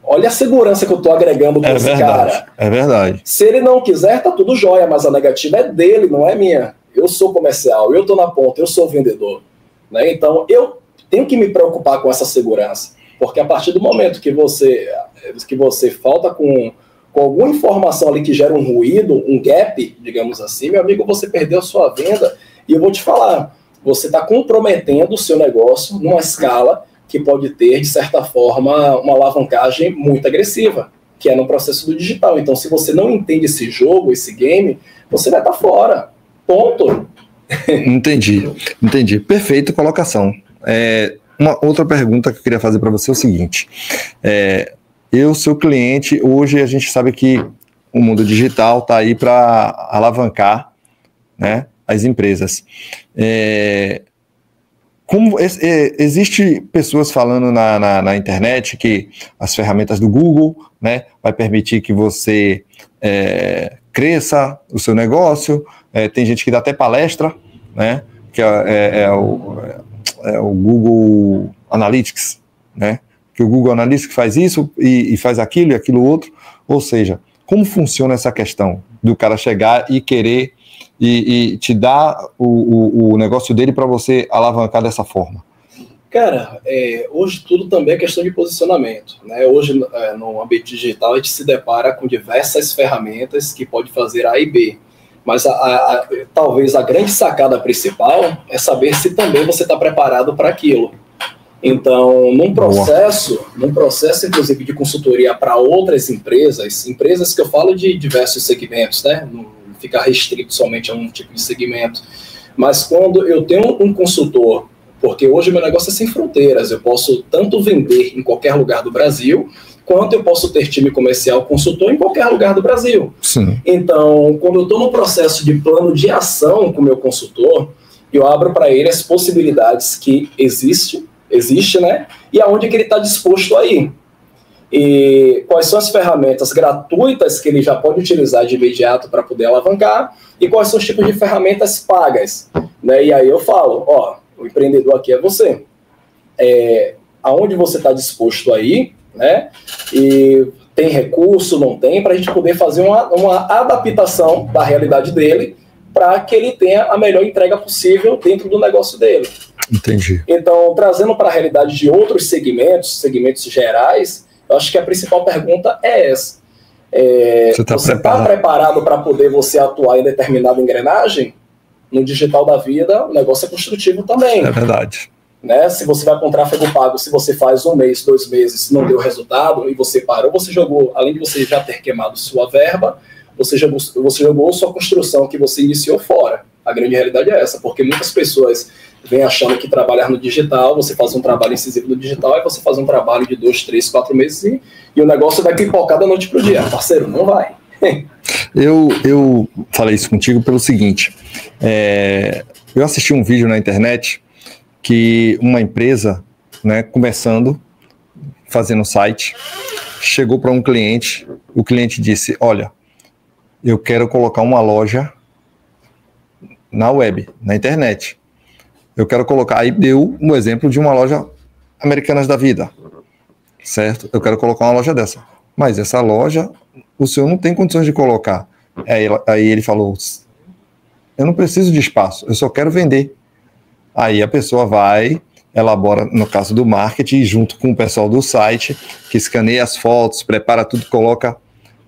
olha a segurança que eu estou agregando para esse cara. É verdade. Se ele não quiser, tá tudo jóia, mas a negativa é dele, não é minha. Eu sou comercial, eu estou na ponta, eu sou vendedor. Né? Então, eu tenho que me preocupar com essa segurança. Porque a partir do momento que você falta com alguma informação ali que gera um ruído, um gap, digamos assim, meu amigo, você perdeu sua venda. E eu vou te falar, você está comprometendo o seu negócio numa escala que pode ter, de certa forma, uma alavancagem muito agressiva, que é no processo do digital. Então, se você não entende esse jogo, esse game, você vai estar fora. Ponto. Entendi. Perfeita colocação. Uma outra pergunta que eu queria fazer para você é o seguinte. Eu, seu cliente, hoje a gente sabe que o mundo digital está aí para alavancar, né, as empresas. Existe pessoas falando na internet que as ferramentas do Google, né, vai permitir que você cresça o seu negócio. Tem gente que dá até palestra, né, que é o Google Analytics, né, que o Google Analytics faz isso e faz aquilo e aquilo outro. Ou seja, como funciona essa questão do cara chegar e querer e te dar o negócio dele para você alavancar dessa forma? Cara, hoje tudo também é questão de posicionamento. Né? Hoje, no ambiente digital, a gente se depara com diversas ferramentas que pode fazer A e B. Mas talvez a grande sacada principal é saber se também você está preparado para aquilo. Então, num processo, inclusive, de consultoria para outras empresas que eu falo de diversos segmentos, né? Não fica restrito somente a um tipo de segmento. Mas quando eu tenho um consultor, porque hoje meu negócio é sem fronteiras, eu posso tanto vender em qualquer lugar do Brasil, quanto eu posso ter time comercial consultor em qualquer lugar do Brasil. Sim. Então, quando eu estou no processo de plano de ação com o meu consultor, eu abro para ele as possibilidades que existe, né? E aonde que ele está disposto a ir. e quais são as ferramentas gratuitas que ele já pode utilizar de imediato para poder alavancar, e quais são os tipos de ferramentas pagas, né? E aí eu falo, ó, o empreendedor aqui é você. Aonde você está disposto a ir, né? E tem recurso, não tem, para a gente poder fazer uma adaptação da realidade dele para que ele tenha a melhor entrega possível dentro do negócio dele. Entendi. Então, trazendo para a realidade de outros segmentos gerais, eu acho que a principal pergunta é essa. Você está preparado para poder você atuar em determinada engrenagem? No digital da vida, o negócio é construtivo também. É verdade. Né? Se você vai com tráfego pago, se você faz 1 mês, 2 meses, não deu resultado e você parou, você jogou, além de você já ter queimado sua verba, você jogou sua construção que você iniciou fora. A grande realidade é essa, porque muitas pessoas vêm achando que trabalhar no digital, você faz um trabalho incisivo no digital, e você faz um trabalho de 2, 3, 4 meses e o negócio vai pipocar da noite pro dia. Parceiro, não vai. Eu falei isso contigo pelo seguinte, eu assisti um vídeo na internet que uma empresa, né, começando, fazendo site, chegou para um cliente, o cliente disse, olha, eu quero colocar uma loja na web, na internet. Eu quero colocar, aí deu um exemplo de uma loja Americanas da Vida, certo? Eu quero colocar uma loja dessa. Mas essa loja, o senhor não tem condições de colocar. Aí ele falou, eu não preciso de espaço, eu só quero vender. Aí a pessoa vai, elabora, no caso do marketing, junto com o pessoal do site, que escaneia as fotos, prepara tudo, coloca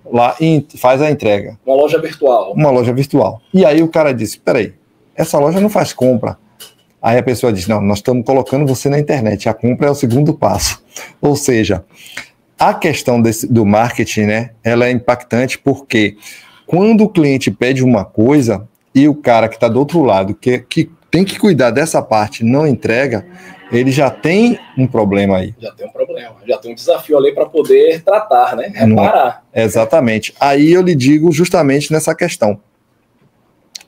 lá e faz a entrega. Uma loja virtual. Uma loja virtual. E aí o cara disse, peraí, essa loja não faz compra. Aí a pessoa diz, não, nós estamos colocando você na internet, a compra é o segundo passo. Ou seja, a questão do marketing, né, ela é impactante porque quando o cliente pede uma coisa e o cara que está do outro lado, que tem que cuidar dessa parte, não entrega, ele já tem um problema aí. Já tem um problema, já tem um desafio ali para poder tratar, né? Reparar. Exatamente. Aí eu lhe digo justamente nessa questão.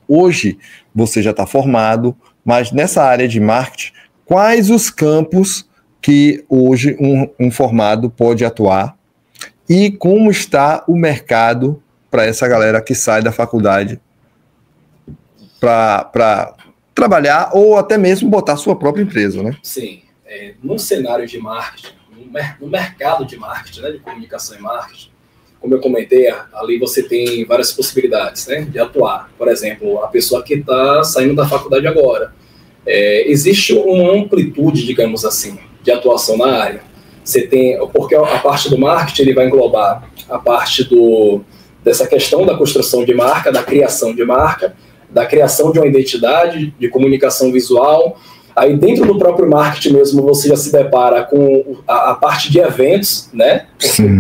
Hoje você já está formado, mas nessa área de marketing, quais os campos que hoje um formado pode atuar e como está o mercado para essa galera que sai da faculdade para trabalhar ou até mesmo botar sua própria empresa, né? Sim. No cenário de marketing, no mercado de marketing, né, de comunicação e marketing, como eu comentei, ali você tem várias possibilidades, né, de atuar. Por exemplo, a pessoa que está saindo da faculdade agora. Existe uma amplitude, digamos assim, de atuação na área. Você tem, porque a parte do marketing ele vai englobar a parte dessa questão da construção de marca, da criação de marca, da criação de uma identidade, de comunicação visual. Aí dentro do próprio marketing mesmo você já se depara com a parte de eventos, né?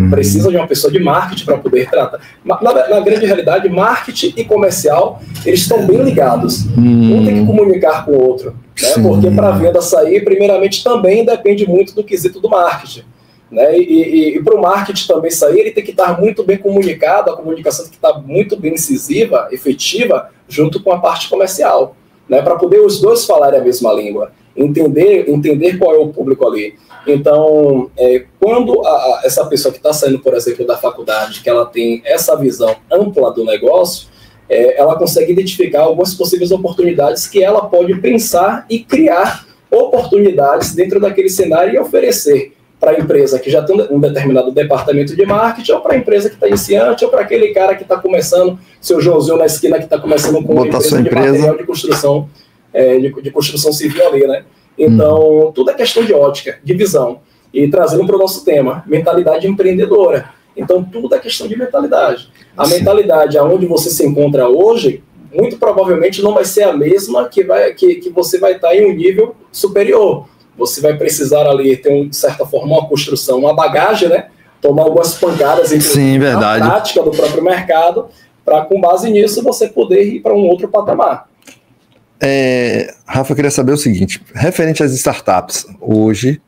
Precisa de uma pessoa de marketing para poder tratar. Na grande realidade, marketing e comercial, eles estão bem ligados. Um tem que comunicar com o outro, né? Porque para a venda sair, primeiramente também depende muito do quesito do marketing. Né? E para o marketing também sair, ele tem que estar muito bem comunicado, a comunicação tem que estar muito bem incisiva, efetiva, junto com a parte comercial, né? Para poder os dois falarem a mesma língua, entender qual é o público ali. Então, quando essa pessoa que está saindo, por exemplo, da faculdade, que ela tem essa visão ampla do negócio, ela consegue identificar algumas possíveis oportunidades que ela pode pensar e criar oportunidades dentro daquele cenário e oferecer para a empresa que já tem um determinado departamento de marketing, ou para a empresa que está iniciante, ou para aquele cara que está começando, seu Joãozinho na esquina que está começando com uma empresa de material de construção, de construção civil ali, né? Então, tudo é questão de ótica, de visão. E trazendo para o nosso tema, mentalidade empreendedora. Então, tudo é questão de mentalidade. A mentalidade aonde você se encontra hoje, muito provavelmente não vai ser a mesma que você vai estar em um nível superior. Você vai precisar ali ter, de certa forma, uma construção, uma bagagem, né? Tomar algumas pancadas na prática do próprio mercado, para, com base nisso, você poder ir para um outro patamar. Rafa, eu queria saber o seguinte, referente às startups, hoje,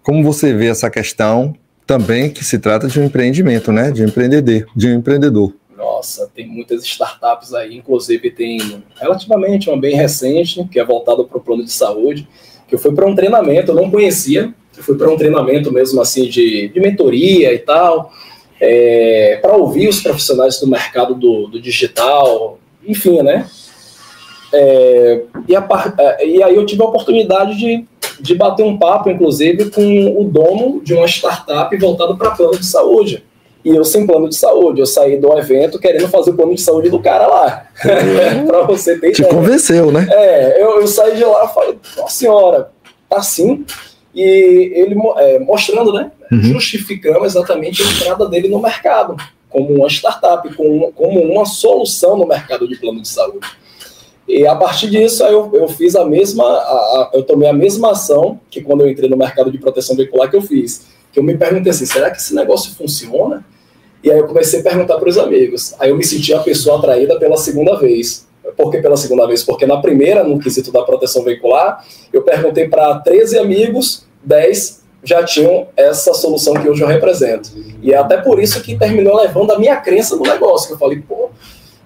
como você vê essa questão também que se trata de um empreendimento, né? De um empreendedor. Nossa, tem muitas startups aí, inclusive tem relativamente uma bem recente, que é voltada para o plano de saúde, que eu fui para um treinamento, eu não conhecia Eu fui para um treinamento mesmo assim de mentoria e tal, para ouvir os profissionais do mercado do digital, enfim, né? E aí eu tive a oportunidade de bater um papo, inclusive, com o dono de uma startup voltada para plano de saúde. E eu sem plano de saúde, eu saí do evento querendo fazer o plano de saúde do cara lá. Para você ter Te ideia. convenceu, né? Eu saí de lá e falei, nossa senhora, tá assim? E ele mostrando, né? Justificando exatamente a entrada dele no mercado, como uma startup, como uma solução no mercado de plano de saúde. E a partir disso, eu fiz eu tomei a mesma ação que quando eu entrei no mercado de proteção veicular que eu fiz. Que eu me perguntei assim, será que esse negócio funciona? E aí eu comecei a perguntar para os amigos. Aí eu me senti a pessoa atraída pela segunda vez. Por que pela segunda vez? Porque na primeira, no quesito da proteção veicular, eu perguntei para 13 amigos, 10 já tinham essa solução que hoje eu represento. E é até por isso que terminou levando a minha crença no negócio. Que eu falei, pô,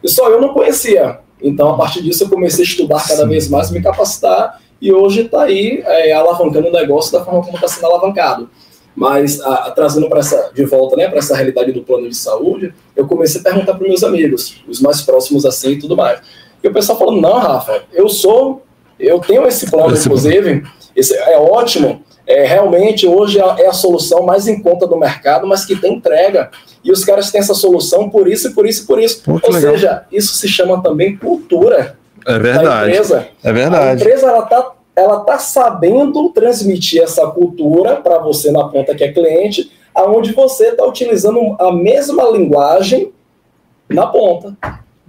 só eu não conhecia. Então, a partir disso, eu comecei a estudar cada vez mais, me capacitar, e hoje está aí alavancando o negócio da forma como está sendo alavancado. Mas, trazendo de volta, né, para essa realidade do plano de saúde, eu comecei a perguntar para meus amigos, os mais próximos assim e tudo mais. E o pessoal falou, não, Rafa, eu tenho esse plano, inclusive, esse é ótimo, realmente hoje é a solução mais em conta do mercado, mas que tem entrega. E os caras têm essa solução por isso e por isso e por isso. Pô, ou seja, isso se chama também cultura da empresa. É verdade. A empresa, ela tá sabendo transmitir essa cultura para você na ponta que é cliente, aonde você está utilizando a mesma linguagem na ponta.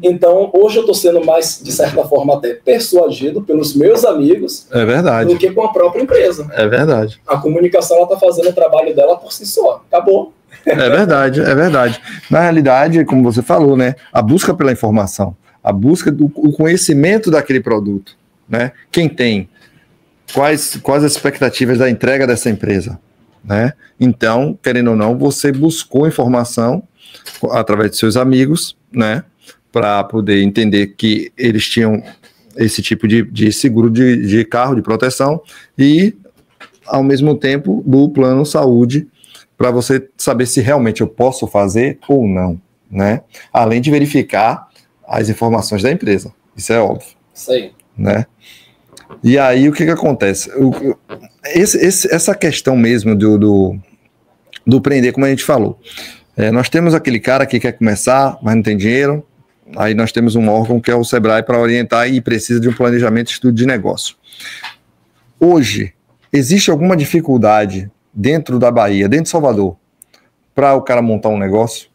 Então, hoje eu estou sendo mais, de certa forma, até persuadido pelos meus amigos do que com a própria empresa. É verdade. A comunicação está fazendo o trabalho dela por si só. Acabou. É verdade, é verdade. Na realidade, como você falou, né, a busca pela informação, a busca do conhecimento daquele produto, né? Quem tem? Quais as expectativas da entrega dessa empresa, né? Então, querendo ou não, você buscou informação através de seus amigos, né? Para poder entender que eles tinham esse tipo de seguro de carro, de proteção, e, ao mesmo tempo, do plano saúde, para você saber se realmente eu posso fazer ou não, né? Além de verificar as informações da empresa. Isso é óbvio. Isso aí. Né? E aí, o que acontece? Essa questão mesmo do prender, como a gente falou, nós temos aquele cara que quer começar, mas não tem dinheiro. Aí nós temos um órgão que é o Sebrae para orientar e precisa de um planejamento e estudo de negócio. Hoje, existe alguma dificuldade dentro da Bahia, dentro de Salvador, para o cara montar um negócio?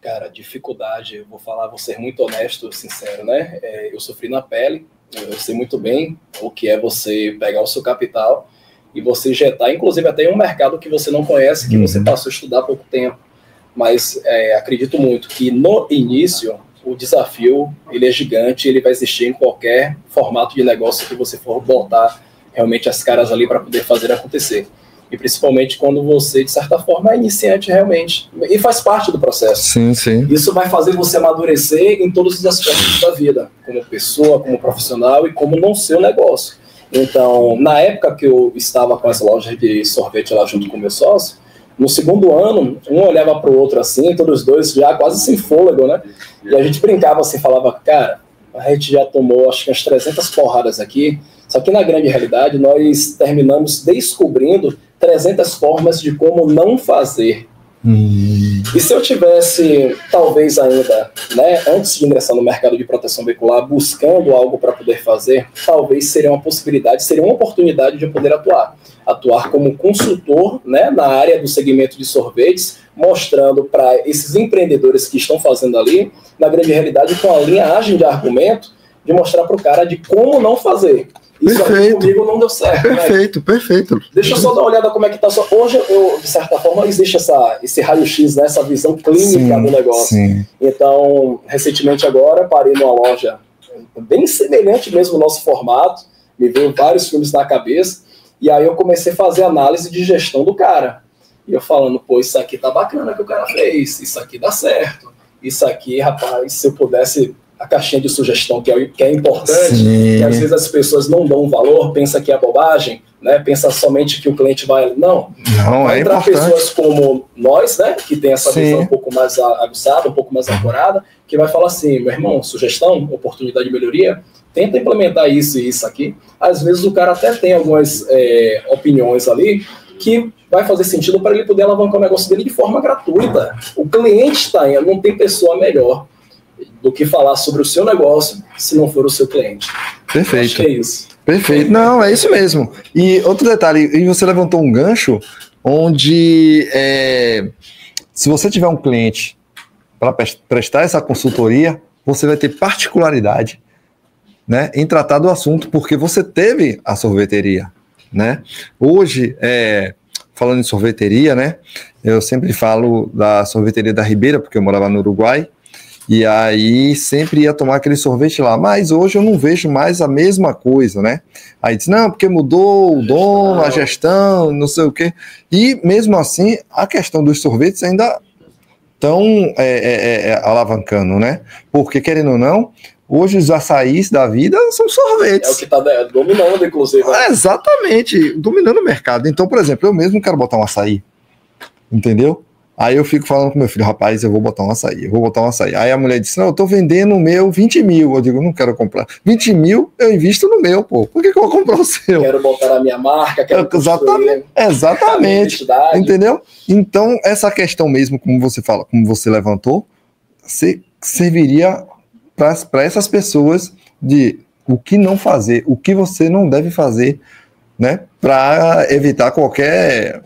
Cara, dificuldade, eu vou ser muito honesto, sincero, né? Eu sofri na pele, eu sei muito bem o que é você pegar o seu capital e você injetar, inclusive até em um mercado que você não conhece, que você passou a estudar há pouco tempo. Mas acredito muito que no início o desafio ele é gigante, ele vai existir em qualquer formato de negócio que você for botar realmente as caras ali para poder fazer acontecer. E principalmente quando você, de certa forma, é iniciante realmente. E faz parte do processo. Sim, sim. Isso vai fazer você amadurecer em todos os aspectos da vida, como pessoa, como profissional e como no seu negócio. Então, na época que eu estava com as lojas de sorvete lá junto com o meu sócio, no segundo ano, um olhava para o outro assim, todos os dois já quase sem fôlego, né? E a gente brincava assim, falava, cara, a gente já tomou acho que umas 300 porradas aqui, só que na grande realidade nós terminamos descobrindo 300 formas de como não fazer. E se eu tivesse, talvez ainda, né, antes de ingressar no mercado de proteção veicular, buscando algo para poder fazer, talvez seria uma possibilidade, seria uma oportunidade de eu poder atuar como consultor, né, na área do segmento de sorvetes, mostrando para esses empreendedores que estão fazendo ali, na grande realidade, com a linhagem de argumento, de mostrar para o cara de como não fazer. Isso aqui comigo não deu certo. Perfeito, né? Perfeito. Deixa eu só dar uma olhada como é que está. Hoje, de certa forma, existe esse raio-x, né, essa visão clínica do negócio. Sim. Então, recentemente agora, parei numa loja bem semelhante mesmo ao nosso formato, me veio vários filmes na cabeça, e aí eu comecei a fazer análise de gestão do cara. E eu falando, pô, isso aqui tá bacana que o cara fez, isso aqui dá certo, isso aqui, rapaz, se eu pudesse a caixinha de sugestão, que é importante, Sim. e às vezes as pessoas não dão valor, pensa que é bobagem, né? Pensa somente que o cliente vai... Não, é entrar importante. Pessoas como nós, né? Que tem essa Sim. visão um pouco mais aguçada, um pouco mais apurada, que vai falar assim, meu irmão, sugestão, oportunidade de melhoria, tenta implementar isso e isso aqui. Às vezes o cara até tem algumas opiniões ali que vai fazer sentido para ele poder alavancar o negócio dele de forma gratuita. O cliente está indo, não tem pessoa melhor do que falar sobre o seu negócio se não for o seu cliente. Perfeito. Acho que é isso. Perfeito. Não, é isso mesmo. E outro detalhe, e você levantou um gancho onde se você tiver um cliente para prestar essa consultoria, você vai ter particularidade, né, em tratar do assunto, porque você teve a sorveteria, né? Hoje, falando em sorveteria, né, eu sempre falo da sorveteria da Ribeira, porque eu morava no Uruguai, e aí sempre ia tomar aquele sorvete lá, mas hoje eu não vejo mais a mesma coisa, né? Aí diz, não, porque mudou o dono, a gestão, não sei o quê. E mesmo assim, a questão dos sorvetes ainda estão alavancando, né? Porque, querendo ou não, hoje os açaís da vida são sorvetes. É o que está dominando, inclusive. Né? Exatamente, dominando o mercado. Então, por exemplo, eu mesmo quero botar um açaí, entendeu? Aí eu fico falando com meu filho, rapaz, eu vou botar um açaí. Aí a mulher disse, não, eu tô vendendo o meu 20 mil. Eu digo, não quero comprar. 20 mil eu invisto no meu, pô. Por que eu vou comprar o seu? Quero botar a minha marca, quero Exatamente. Entendeu? Então, essa questão mesmo, como você fala, como você levantou, serviria para essas pessoas de o que não fazer, o que você não deve fazer, né, para evitar qualquer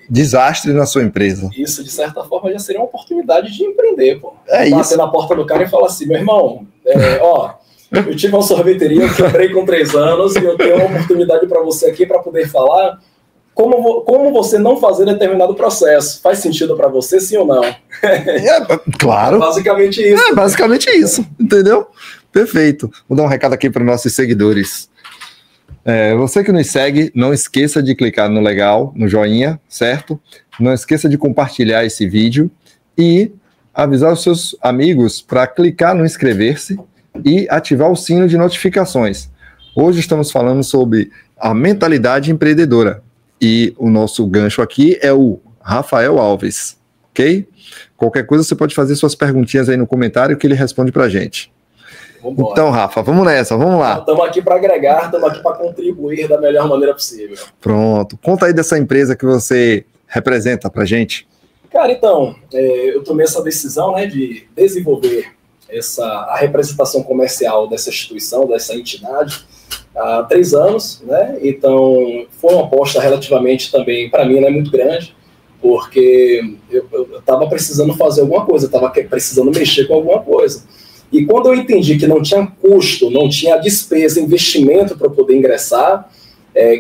desastre na sua empresa. Isso, de certa forma, já seria uma oportunidade de empreender, pô. Bater isso. Na porta do cara e falar assim, meu irmão, eu tive uma sorveteria, eu quebrei com 3 anos e eu tenho uma oportunidade para você aqui para poder falar como você não fazer determinado processo. Faz sentido para você, sim ou não? Claro. Basicamente isso. Basicamente isso, entendeu? Perfeito. Vou dar um recado aqui para os nossos seguidores. Você que nos segue, não esqueça de clicar no legal, no joinha, certo? Não esqueça de compartilhar esse vídeo e avisar os seus amigos para clicar no inscrever-se e ativar o sino de notificações. Hoje estamos falando sobre a mentalidade empreendedora e o nosso gancho aqui é o Rafael Alves, ok? Qualquer coisa você pode fazer suas perguntinhas aí no comentário que ele responde para a gente. Vambora. Então, Rafa, vamos nessa, vamos lá. Estamos aqui para agregar, estamos aqui para contribuir da melhor maneira possível. Pronto. Conta aí dessa empresa que você representa para a gente. Cara, então, eu tomei essa decisão, né, de desenvolver a representação comercial dessa instituição, dessa entidade, há 3 anos, né? Então, foi uma aposta relativamente também, para mim, né, muito grande, porque eu estava precisando fazer alguma coisa, estava precisando mexer com alguma coisa. E quando eu entendi que não tinha custo, não tinha despesa, investimento para poder ingressar,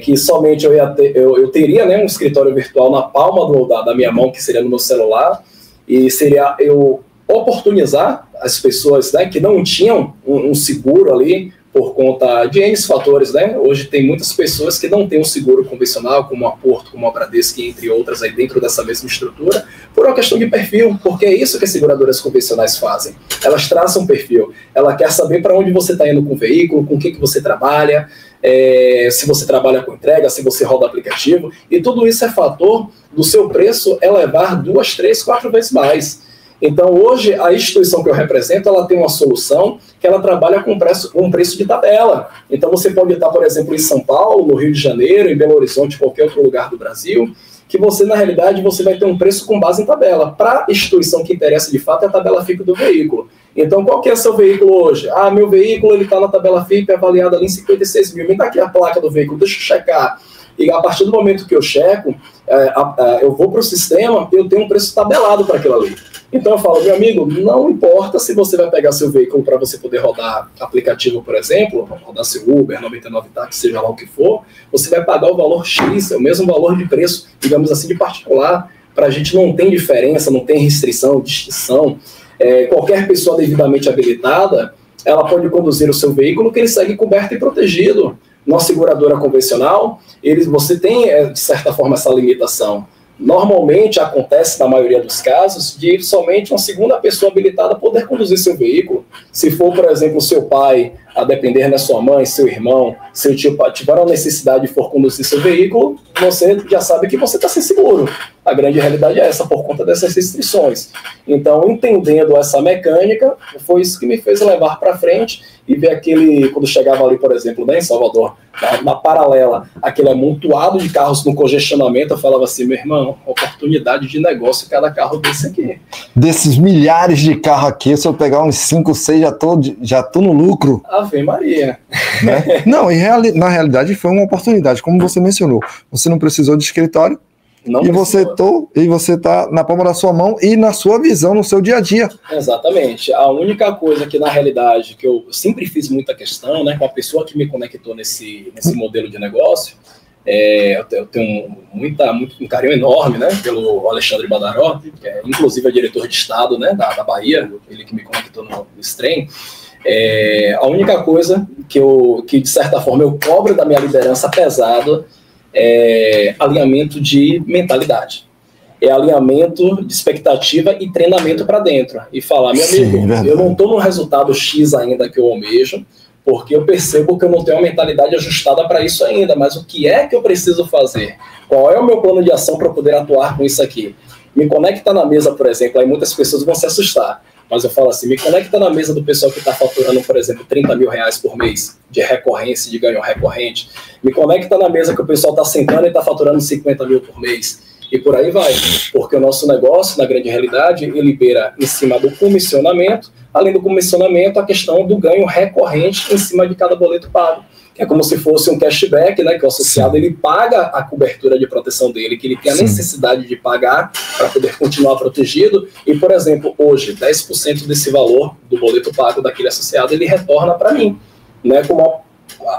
que somente eu teria, né, um escritório virtual na palma da minha mão, que seria no meu celular, e seria eu oportunizar as pessoas, né, que não tinham um seguro ali, por conta de N fatores, né? Hoje tem muitas pessoas que não têm um seguro convencional, como a Porto, como a Bradesco, entre outras, aí dentro dessa mesma estrutura, por uma questão de perfil, porque é isso que as seguradoras convencionais fazem. Elas traçam um perfil. Ela quer saber para onde você está indo com o veículo, com o que você trabalha, se você trabalha com entrega, se você roda aplicativo, e tudo isso é fator do seu preço elevar 2, 3, 4 vezes mais. Então, hoje, a instituição que eu represento, ela tem uma solução que ela trabalha com um preço de tabela. Então, você pode estar, por exemplo, em São Paulo, no Rio de Janeiro, em Belo Horizonte, qualquer outro lugar do Brasil, que você, na realidade, você vai ter um preço com base em tabela. Para a instituição que interessa, de fato, é a tabela FIP do veículo. Então, qual que é o seu veículo hoje? Meu veículo está na tabela FIP, avaliado ali em 56 mil. Me dá aqui a placa do veículo, deixa eu checar. E a partir do momento que eu checo, eu vou para o sistema, eu tenho um preço tabelado para aquilo ali. Então eu falo, meu amigo, não importa se você vai pegar seu veículo para você poder rodar aplicativo, por exemplo, rodar seu Uber, 99 táxi, seja lá o que for, você vai pagar o valor X, é o mesmo valor de preço, digamos assim, de particular. Para a gente não tem diferença, não tem restrição, distinção. Qualquer pessoa devidamente habilitada, ela pode conduzir o seu veículo que ele segue coberto e protegido. Na seguradora convencional, você tem, de certa forma, essa limitação. Normalmente acontece, na maioria dos casos, de somente uma segunda pessoa habilitada poder conduzir seu veículo. Se for, por exemplo, seu pai, a depender da sua mãe, seu irmão, seu tio tiver a necessidade de for conduzir seu veículo, você já sabe que você está sem seguro. A grande realidade é essa, por conta dessas restrições. Então, entendendo essa mecânica, foi isso que me fez levar para frente e ver aquele, quando chegava ali, por exemplo, né, em Salvador, na paralela, aquele amontoado de carros no congestionamento, eu falava assim, meu irmão, oportunidade de negócio cada carro desse aqui. Desses milhares de carros aqui, se eu pegar uns 5, 6, já tô no lucro. Ave Maria. Né? Não, na realidade foi uma oportunidade, como você mencionou. Você não precisou de escritório, e você está na palma da sua mão e na sua visão, no seu dia a dia. Exatamente. A única coisa que, na realidade, que eu sempre fiz muita questão, né, com a pessoa que me conectou nesse modelo de negócio, eu tenho um carinho enorme, né, pelo Alexandre Badaró, que inclusive é diretor de Estado, né, da Bahia, ele que me conectou nesse trem. A única coisa que, de certa forma, eu cobro da minha liderança pesado alinhamento de mentalidade. Alinhamento de expectativa e treinamento para dentro. E falar, meu amigo, eu não estou no resultado X ainda que eu almejo, porque eu percebo que eu não tenho uma mentalidade ajustada para isso ainda, mas o que é que eu preciso fazer? Qual é o meu plano de ação para poder atuar com isso aqui? Me conecta na mesa, por exemplo, aí muitas pessoas vão se assustar. Mas eu falo assim, me conecta na mesa do pessoal que está faturando, por exemplo, 30 mil reais por mês de recorrência, de ganho recorrente. Me conecta na mesa que o pessoal está sentando e está faturando 50 mil por mês. E por aí vai. Porque o nosso negócio, na grande realidade, ele beira em cima do comissionamento, além do comissionamento, a questão do ganho recorrente em cima de cada boleto pago. É como se fosse um cashback, né, que o associado ele paga a cobertura de proteção dele, que ele tem a necessidade de pagar para poder continuar protegido. E, por exemplo, hoje, 10% desse valor do boleto pago daquele associado, ele retorna para mim, né, como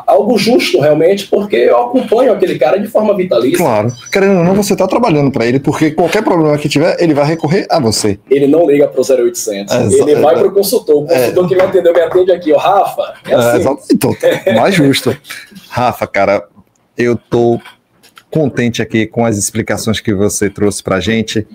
algo justo realmente, porque eu acompanho aquele cara de forma vitalícia. Claro, querendo ou não, você está trabalhando para ele, porque qualquer problema que tiver, ele vai recorrer a você. Ele não liga para o 0800, ele vai para o consultor que me atendeu, me atende aqui, Rafa, assim. Então, mais justo. Rafa, cara, eu tô contente aqui com as explicações que você trouxe para a gente,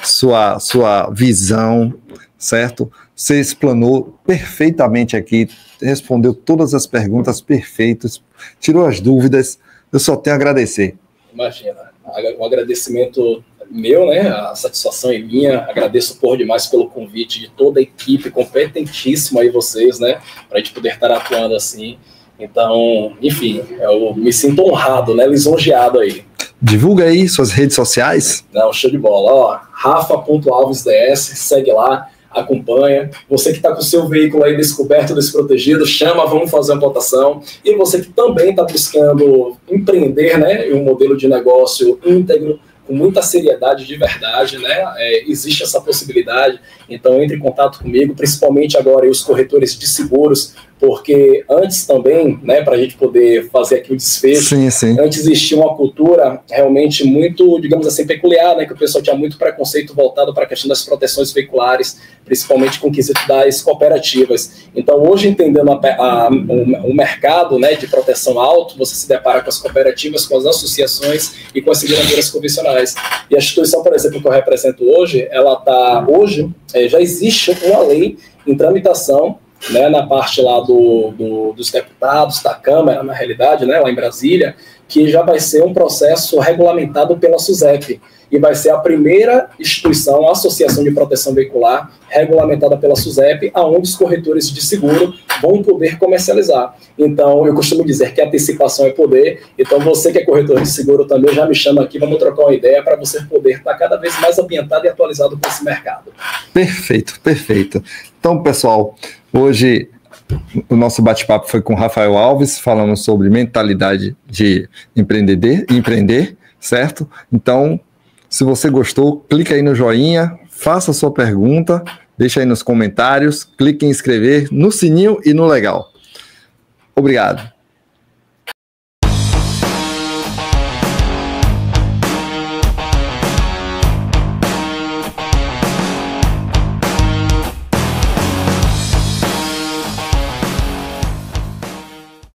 sua visão, certo? Você explanou perfeitamente aqui, respondeu todas as perguntas perfeitas, tirou as dúvidas. Eu só tenho a agradecer. Imagina, um agradecimento meu, né? A satisfação é minha. Agradeço por demais pelo convite de toda a equipe competentíssima aí, vocês, né? Para a gente poder estar atuando assim. Então, enfim, eu me sinto honrado, né? Lisonjeado aí. Divulga aí suas redes sociais. Não, show de bola. Ó, rafa.alvesds, segue lá. Acompanha, você que está com o seu veículo aí descoberto, desprotegido, chama, vamos fazer uma cotação. E você que também está buscando empreender, né, em um modelo de negócio íntegro, com muita seriedade de verdade, né, existe essa possibilidade, então entre em contato comigo, principalmente agora os corretores de seguros, porque antes também, né, para a gente poder fazer aqui o desfecho, antes existia uma cultura realmente muito, digamos assim, peculiar, né, que o pessoal tinha muito preconceito voltado para a questão das proteções veiculares, principalmente com o quesito das cooperativas. Então, hoje, entendendo o mercado, né, de proteção alto, você se depara com as cooperativas, com as associações e com as seguradoras convencionais. E a instituição, por exemplo, que eu represento hoje, ela está, hoje, já existe uma lei em tramitação, né, na parte lá dos deputados, da Câmara, na realidade, né, lá em Brasília, que já vai ser um processo regulamentado pela SUSEP, e vai ser a primeira instituição, a Associação de Proteção Veicular, regulamentada pela SUSEP, aonde os corretores de seguro vão poder comercializar. Então, eu costumo dizer que antecipação é poder, então você que é corretor de seguro também já me chama aqui, vamos trocar uma ideia para você poder estar cada vez mais ambientado e atualizado com esse mercado. Perfeito, perfeito. Então, pessoal, hoje o nosso bate-papo foi com Rafael Alves, falando sobre mentalidade de empreender, certo? Então, se você gostou, clica aí no joinha, faça a sua pergunta, deixa aí nos comentários, clique em inscrever, no sininho e no legal. Obrigado.